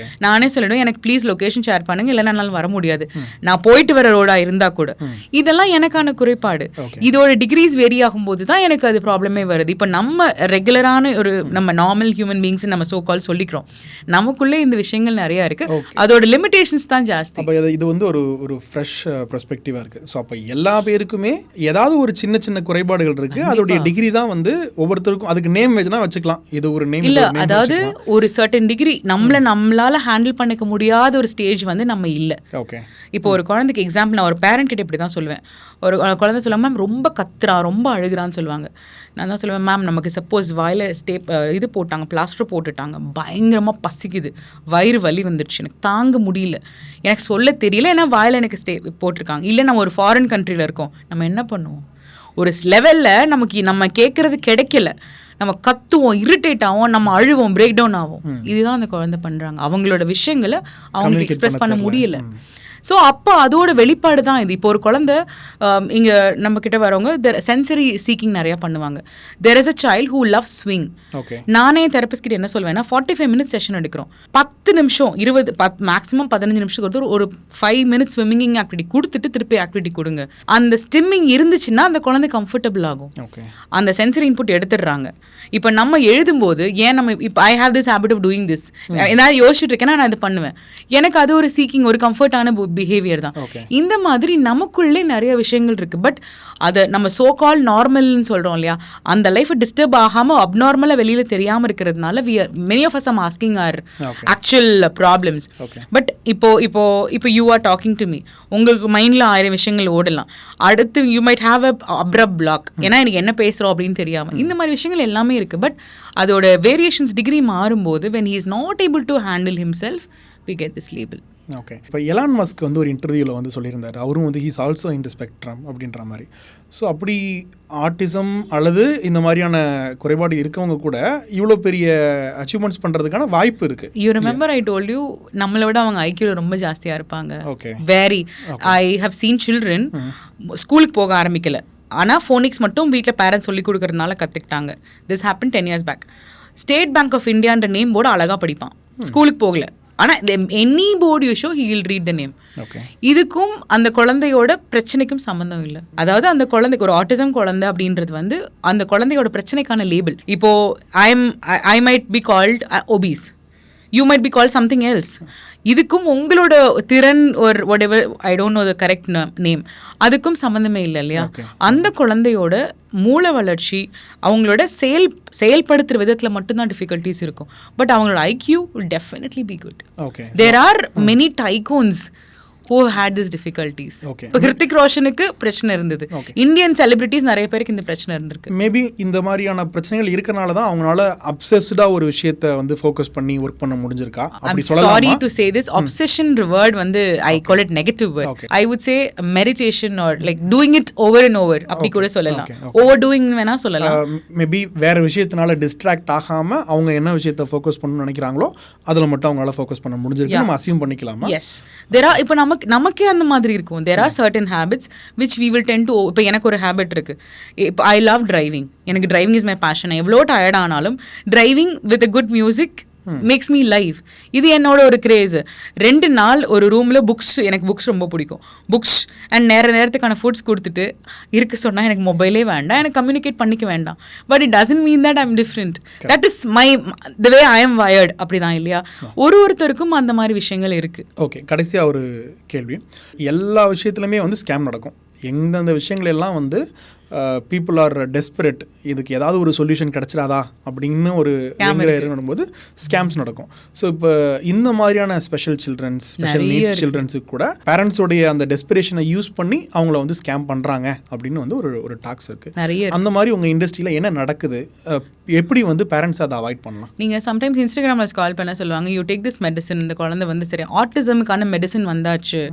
நானே சொல்லிடுவேன் எனக்கு ப்ளீஸ் லொகேஷன் ஷேர் பண்ணுங்க, இல்லைன்னா என்னால் வர முடியாது. நான் போயிட்டு வர ரோடா இருந்தா கூட இதெல்லாம் எனக்கான குறைபாடு. இதோட டிகிரிஸ் வேரி ஆகும்போது தான் எனக்கு அது ப்ராப்ளமே வருது. இப்போ நம்ம ரெகுலரான ஒரு நம்ம நார்மல் ஹியூமன் பீங்ஸ் நம்ம சோ கால் சொல்லிக்கிறோம். நமக்குள்ளே இந்த விஷயங்கள் நிறைய இருக்கு. அதோட லிமிடேஷன்ஸ் தான் ஜாஸ்தி. அப்போ இது வந்து ஒரு ஃப்ரெஷ் பெர்ஸ்பெக்டிவா இருக்கு. ஸோ அப்போ எல்லா பேருக்குமே ஏதாவது ஒரு சின்ன சின்ன குறைபாடுகள் இருக்கு. அதோடைய டிகிரி தான் வந்து ஒவ்வொருத்தருக்கும் அதுக்கு நேம் வச்சுனா வச்சுக்கலாம். இது ஒரு நேம் இல்ல, அதாவது ஒரு சர்டன் டிகிரி நம்மளால ஹேண்டில் பண்ணிக்க முடியாத ஒரு ஸ்டேஜ் வந்து நம்ம இல்ல. ஓகே. இப்போ ஒரு குழந்தைக்கு எக்ஸாம்பிள் நான் ஒரு பேரண்ட் கிட்ட இப்படி தான் சொல்லுவேன். ஒரு குழந்தை சொல்லுவாங்க மேம் ரொம்ப கத்துறா ரொம்ப அழுகிறான்னு சொல்லுவாங்க. நான் தான் சொல்லுவேன் மேம் நமக்கு சப்போஸ் வாயில் இது போட்டாங்க பிளாஸ்டர் போட்டுட்டாங்க, பயங்கரமாக பசிக்குது, வயிறு வலி வந்துடுச்சு, எனக்கு தாங்க முடியல, எனக்கு சொல்ல தெரியல, ஏன்னா வாயில் எனக்கு போட்டிருக்காங்க. இல்லை நம்ம ஒரு ஃபாரின் கண்ட்ரியில் இருக்கோம், நம்ம என்ன பண்ணுவோம்? ஒரு லெவலில் நம்ம கேட்குறது கிடைக்கல, நம்ம கத்துவோம், இரிட்டேட் ஆகும், நம்ம அழுவோம், பிரேக் டவுன் ஆகும். இதுதான் அந்த குழந்தை பண்ணுறாங்க. அவங்களோட விஷயங்களை அவங்களுக்கு எக்ஸ்பிரஸ் பண்ண முடியல. ஸோ அப்போ அதோட வெளிப்பாடு தான் இது. இப்போ ஒரு குழந்தை இங்கே நம்ம கிட்ட வரவங்க சென்சரி சீக்கிங் நிறையா பண்ணுவாங்க. There is a child who love swing. நானே தெரபிஸ்ட் கிட்ட என்ன சொல்வேன்னா 45 மினிட்ஸ் செஷன் எடுக்கிறோம், 10 நிமிஷம் 20 மேக்ஸிமம் 15 நிமிஷத்துக்கு ஒரு 5 மினிட்ஸ் ஸ்விம்மிங் ஆக்டிவிட்டி கொடுத்துட்டு திருப்பி ஆக்டிவிட்டி கொடுங்க. அந்த ஸ்டிம்மிங் இருந்துச்சுன்னா அந்த குழந்தை கம்ஃபர்டபுள் ஆகும். அந்த சென்சரி இன்புட் எடுத்துடுறாங்க. இப்போ நம்ம எழுதும்போது ஏன் நம்ம இப்போ I have this habit of doing this, ஏதாவது யோசிச்சுட்டு இருக்கேன்னா நான் இது பண்ணுவேன், எனக்கு அது ஒரு சீக்கிங் ஒரு கம்ஃபர்டான பிஹேவியர் தான். இந்த மாதிரி நமக்குள்ளே நிறைய விஷயங்கள் இருக்கு. பட் அதை நம்ம சோ கால் நார்மல்னு சொல்றோம் இல்லையா, அந்த லைஃப் டிஸ்டர்ப் ஆகாம அப்நார்மலா வெளியில தெரியாம இருக்கிறதுனால many of us are asking our actual problems. But இப்போ you are talking to me, உங்களுக்கு மைண்ட்ல 1000 விஷயங்கள் ஓடலாம். அடுத்து you might have a abrupt block, ஏன்னா எனக்கு என்ன பேசுறோம் அப்படின்னு தெரியாம. இந்த மாதிரி விஷயங்கள் எல்லாமே இருக்கு. பட் அதோட வேரியேஷன்ஸ் டிகிரி மாறும்போது when he is not able to handle himself we get this label. Okay. இப்போ எலான் மஸ்க் வந்து ஒரு இன்டர்வியூவில் வந்து சொல்லியிருந்தார், அவரும் வந்து he's also in the spectrum அப்படின்ற மாதிரி. ஸோ அப்படி ஆட்டிசம் அல்லது இந்த மாதிரியான குறைபாடு இருக்கவங்க கூட இவ்வளோ பெரிய அச்சீவ்மெண்ட்ஸ் பண்ணுறதுக்கான வாய்ப்பு இருக்குது. You remember I told you, நம்மளை விட அவங்க ஐக்கியூ ரொம்ப ஜாஸ்தியாக இருப்பாங்க. Okay. Very I have seen children ஸ்கூலுக்கு போக ஆரம்பிக்கல, ஆனால் ஃபோனிக்ஸ் மட்டும் வீட்டில் பேரண்ட்ஸ் சொல்லி கொடுக்கறதுனால கற்றுக்கிட்டாங்க. This happen 10 years back. State bank of இந்தியான்ற நேம் போர்டு அழகாக படிப்பான், ஸ்கூலுக்கு போகல, ஆனால் any board you show he will read the name. இதுக்கும் அந்த குழந்தையோட பிரச்சனைக்கும் சம்மந்தம் இல்லை. அதாவது அந்த குழந்தைக்கு ஒரு ஆட்டிசம் குழந்தை அப்படின்றது வந்து அந்த குழந்தையோட பிரச்சனைக்கான லேபிள். இப்போ I might be called obese, you might be called something else. இதுக்கும் உங்களோட திறன் ஒரு whatever I don't know the correct name, அதுக்கும் சம்மந்தமே இல்லை இல்லையா. அந்த குழந்தையோட மூளை வளர்ச்சி அவங்களோட செயல்படுத்துகிற விதத்தில் மட்டும்தான் டிஃபிகல்ட்டிஸ் இருக்கும். பட் அவங்களோட IQ will definitely be good. There are many tycoons who had these difficulties. இப்போ ஹிருத்திக் ரோஷனுக்கு பிரச்சனை இருந்தது, இந்தியன் செலிபிரிட்டிஸ் நிறைய பேருக்கு இந்த பிரச்சனை இருந்திருக்கு. மேபி இந்த மாதிரியான பிரச்சனைகள் இருக்கனால தான் அவங்களால அப்சஸ்டாக ஒரு விஷயத்தை வந்து ஃபோக்கஸ் பண்ணி ஒர்க் பண்ண முடிஞ்சிருக்கா அப்படி சொல்லலாமா? Sorry to say this, obsession word வந்து I call it negative word. I would say meditation or like doing it over and over அப்படி கூட சொல்லலாம். overdoing வேணா சொல்லலாம். மேபி வேற விஷயத்தினால டிஸ்ட்ராக்ட் ஆகாம அவங்க என்ன விஷயத்தை ஃபோக்கஸ் பண்ணணும்னு நினைக்கிறாங்களோ அதில் மட்டும் அவங்களால ஃபோக்கஸ் பண்ண முடிஞ்சிருக்கு நம்ம அசியூம் பண்ணிக்கலாமா? எஸ், there are இப்போ நமக்கே அந்த மாதிரி இருக்கும். there are certain habits which we will tend to. இப்போ எனக்கு ஒரு ஹேபிட் இருக்கு, இப்போ ஐ லவ் டிரைவிங், எனக்கு டிரைவிங் இஸ் மை பேஷன். எவ்வளோ டயர்ட் ஆனாலும் driving with a good music makes me live. இது என்னோட ஒரு கிரேஸ். 2 நாள் ஒரு ரூமில் புக்ஸ், எனக்கு புக்ஸ் ரொம்ப பிடிக்கும், புக்ஸ் அண்ட் நேரத்துக்கான ஃபுட்ஸ் கொடுத்துட்டு இருக்க சொன்னால் எனக்கு மொபைலே வேண்டாம், எனக்கு கம்யூனிகேட் பண்ணிக்க வேண்டாம். But it doesn't mean that I am different, that is the way I am wired. அப்படி தான் இல்லையா, ஒருத்தருக்கும் அந்த மாதிரி விஷயங்கள் இருக்குது. ஓகே. கடைசியாக ஒரு கேள்வி, எல்லா விஷயத்துலையுமே வந்து ஸ்கேம் நடக்கும். எந்தெந்த விஷயங்கள் எல்லாம் வந்து பீப்புள் ஆர் டெஸ்பரேட், இதுக்கு ஏதாவது ஒரு சொல்யூஷன் கிடச்சிடாதா அப்படின்னு ஒரு வரும்போது ஸ்கேம்ஸ் நடக்கும். ஸோ இப்போ இந்த மாதிரியான ஸ்பெஷல் நீட் சில்ட்ரன்ஸுக்கு கூட பேரண்ட்ஸோடைய அந்த டெஸ்பிரேஷனை யூஸ் பண்ணி அவங்கள வந்து ஸ்கேம் பண்ணுறாங்க அப்படின்னு வந்து ஒரு டாக்ஸ் இருக்குது. அந்த மாதிரி உங்கள் இண்டஸ்ட்ரியில் என்ன நடக்குது, எப்படி வந்து பேரண்ட்ஸ் அதை அவாய்ட் பண்ணலாம்? நீங்கள் சம்டைம்ஸ் இன்ஸ்டாகிராமில் கால் பண்ண சொல்லுவாங்க, யூ டேக் திஸ் மெடிசன், இந்த குழந்தை வந்து சரி ஆட்டிசமுக்கான மெடிசன் வந்தாச்சு.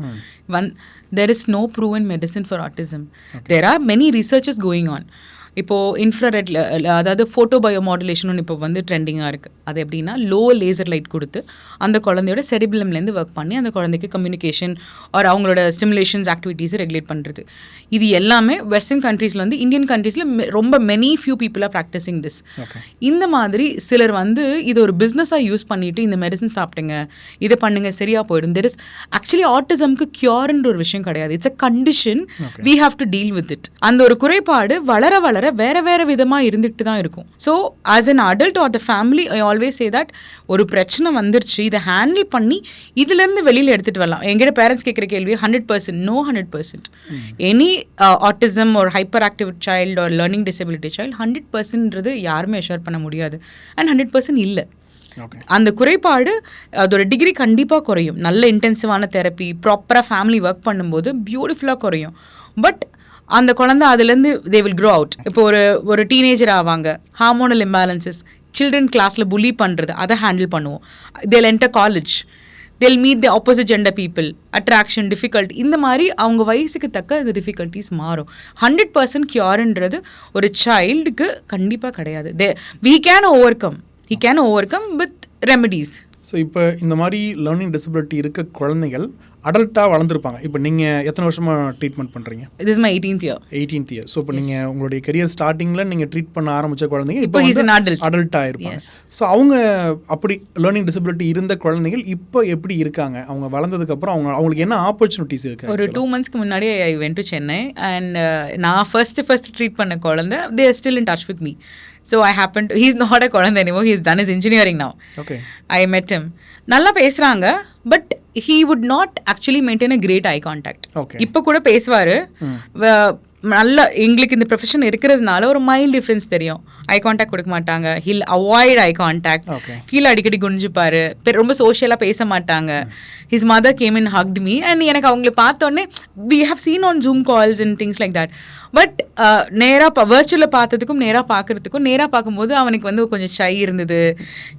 There is no proven medicine for autism. Okay. There are many researches going on. இப்போது இன்ஃப்ராரெட், அதாவது ஃபோட்டோ பயோமாடுலேஷன் இப்போ வந்து ட்ரெண்டிங்காக இருக்குது. அது எப்படின்னா லோ லேசர் லைட் கொடுத்து அந்த குழந்தையோட செரிபிளம்லேருந்து ஒர்க் பண்ணி அந்த குழந்தைக்கு கம்யூனிகேஷன் ஆர் அவங்களோட ஸ்டிமுலேஷன்ஸ் ஆக்டிவிட்டீஸை ரெகுலேட் பண்ணுறது. இது எல்லாமே வெஸ்டர்ன் கண்ட்ரீஸில் வந்து, இந்தியன் கண்ட்ரீஸில் ரொம்ப many few people are practising this. இந்த மாதிரி சிலர் வந்து இது ஒரு பிஸ்னஸாக யூஸ் பண்ணிவிட்டு இந்த மெடிசன் சாப்பிட்டுங்க, இதை பண்ணுங்க, சரியாக போயிடும். தெர் இஸ் ஆக்சுவலி ஆட்டிசம்க்கு க்யூர்ன்ற ஒரு விஷயம் கிடையாது. It's a condition, we have to deal with it. அந்த ஒரு குறைபாடு வளர வளர வேற வேற விதமாக இருந்துகிட்டு தான் இருக்கும். So as an adult R the family, I always say that ஒரு பிரச்சனை வந்துருச்சு, இதை ஹேண்டில் பண்ணி இதுலேருந்து வெளியில் எடுத்துகிட்டு வரலாம். எங்கிட்ட பேரண்ட்ஸ் கேட்குற கேள்வி 100%, no 100%. எனி ஆட்டிசம் ஒரு ஹைப்பர் ஆக்டிவ் சைல்டு ஒரு லேர்னிங் டிசபிலிட்டி சைல்டு 100%ன்றது யாருமே அஷ்யூர் பண்ண முடியாது. அண்ட் 100% இல்லை. அந்த குறைபாடு அதோட டிகிரி கண்டிப்பாக குறையும். நல்ல இன்டென்சிவான தெரப்பி, ப்ராப்பராக ஃபேமிலி ஒர்க் பண்ணும்போது பியூட்டிஃபுல்லாக குறையும். பட் அந்த குழந்தை அதுலேருந்து தே வில் க்ரோ அவுட். இப்போ ஒரு டீனேஜர் ஆவாங்க, ஹார்மோனல் இம்பேலன்சஸ், சில்ட்ரன் கிளாஸில் புலி பண்ணுறது, அதை ஹேண்டில் பண்ணுவோம். தேல் என்டர் காலேஜ், தேல் meet the opposite gender people, attraction, difficulty, இந்த மாதிரி அவங்க வயசுக்கு தக்க இந்த டிஃபிகல்ட்டிஸ் மாறும். 100% க்யூர்ன்றது ஒரு சைல்டுக்கு கண்டிப்பாக கிடையாது. he can overcome with remedies. So இப்போ இந்த மாதிரி லேர்னிங் டிசபிலிட்டி இருக்க குழந்தைகள் அடல்ட்டாக வளர்ந்துருப்பாங்க. இப்போ நீங்கள் எத்தனை வருஷமாக ட்ரீட்மெண்ட் பண்ணுறீங்க? This is my 18th year. 18th year. So இப்போ நீங்கள் உங்களுடைய கெரியர் ஸ்டார்டிங்கில் நீங்கள் ட்ரீட் பண்ண ஆரம்பித்த குழந்தைங்க இப்போ அடல்ட்டாக இருப்பாங்க. ஸோ அவங்க அப்படி லேர்னிங் டிசபிலிட்டி இருந்த குழந்தைகள் இப்போ எப்படி இருக்காங்க? அவங்க வளர்ந்ததுக்கப்புறம் அவங்களுக்கு என்ன ஆப்பர்ச்சுனிட்டிஸ் இருக்குது? ஒரு 2 months முன்னாடி I went to Chennai and நான் ஃபர்ஸ்ட் ட்ரீட் பண்ண குழந்தை, they are still in touch with me. So I happened to, he's not a குழந்தை anymore, he's done his engineering now. Okay. I met him. நல்லா பேசுகிறாங்க, but he would not actually maintain a great eye contact. Okay. இப்போ கூட பேசுவார், நல்ல எங்களுக்கு இந்த profession இருக்கிறதுனால ஒரு மைல்ட் டிஃப்ரென்ஸ் தெரியும். ஐ கான்டாக்ட் கொடுக்க மாட்டாங்க, ஹில் அவாய்ட் ஐ கான்டாக்ட், கீழே அடிக்கடி குனிஞ்சுப்பாரு, ரொம்ப சோஷியலாக பேச மாட்டாங்க. His mother came in hugged me and எனக்கு அவங்களை பார்த்தோன்னே we have seen on Zoom calls and things like that. But நேராக வர்ச்சுவலில் பார்த்ததுக்கும் நேராக பார்க்குறதுக்கும், நேராக பார்க்கும்போது அவனுக்கு வந்து கொஞ்சம் ஷை இருந்தது.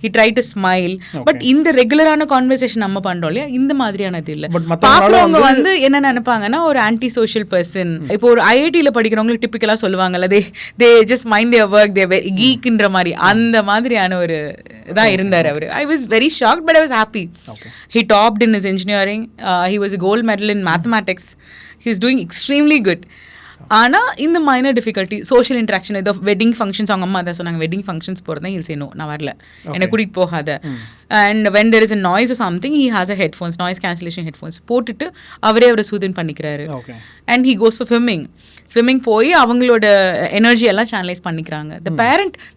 He try to smile. But இந்த ரெகுலரான கான்வர்சேஷன் நம்ம பண்ணுறோம் இல்லையா, இந்த மாதிரியானது இல்லை. பார்க்குறவங்க வந்து என்ன நினைப்பாங்கன்னா ஒரு ஆன்டி சோஷியல் பர்சன். இப்போ ஒரு ஐஐடியில் படிக்கிறவங்களுக்கு டிப்பிக்கலாக சொல்லுவாங்கல்ல, they just mind their work, they very கீக்ன்ற மாதிரி, அந்த மாதிரியான ஒரு இதாக இருந்தார் அவர். I was very shocked but I was happy. He topped in his engineering. He was a gold medal in mathematics. He is doing extremely good. ஆனால் இந்த மைனர் டிஃபிகல்ட்டி, சோஷியல் இன்ட்ராக்ஷன், இதோ வெட்டிங் ஃபங்க்ஷன்ஸ், அவங்க அம்மா தான் சொன்னாங்க, wedding functions போகிறதா he'll say no, நான் வரல, என்னை கூட்டிகிட்டு போகாத. And when there is a noise or something, he has a headphones, noise cancellation headphones போட்டுட்டு அவரே சூதன் பண்ணிக்கிறாரு. And he goes for swimming போய் அவங்களோட எனர்ஜி எல்லாம் சேனலைஸ் பண்ணிக்கிறாங்க.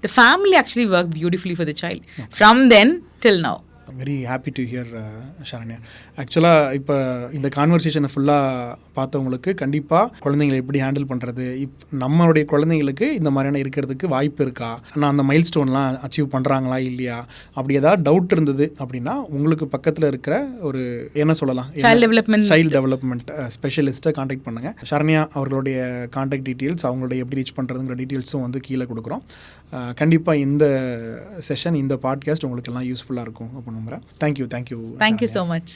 The family actually work beautifully for the child from then till now. Very happy to hear Sharanya. ஆக்சுவலாக இப்போ இந்த கான்வர்சேஷனை ஃபுல்லாக பார்த்தவங்களுக்கு கண்டிப்பாக குழந்தைங்களை எப்படி ஹேண்டில் பண்ணுறது, நம்மளுடைய குழந்தைங்களுக்கு இந்த மாதிரியான இருக்கிறதுக்கு வாய்ப்பு இருக்கா, நான் அந்த மைல் ஸ்டோன்லாம் அச்சீவ் பண்ணுறாங்களா இல்லையா, அப்படி ஏதாவது டவுட் இருந்தது அப்படின்னா உங்களுக்கு பக்கத்தில் இருக்கிற ஒரு என்ன சொல்லலாம், சைல்டு டெவலப்மெண்ட் ஸ்பெஷலிஸ்ட்டை கான்டாக்ட் பண்ணுங்கள். ஷரண்யா அவர்களுடைய கான்டாக்ட் டீட்டெயில்ஸ், அவங்களுடைய எப்படி ரீச் பண்ணுறதுங்கிற டீட்டெயில்ஸும் வந்து கீழே கொடுக்குறோம். கண்டிப்பாக இந்த செஷன், இந்த பாட்காஸ்ட் உங்களுக்கு எல்லாம் யூஸ்ஃபுல்லாக இருக்கும் அப்படின்னு நம்புகிறேன். Thank you so much.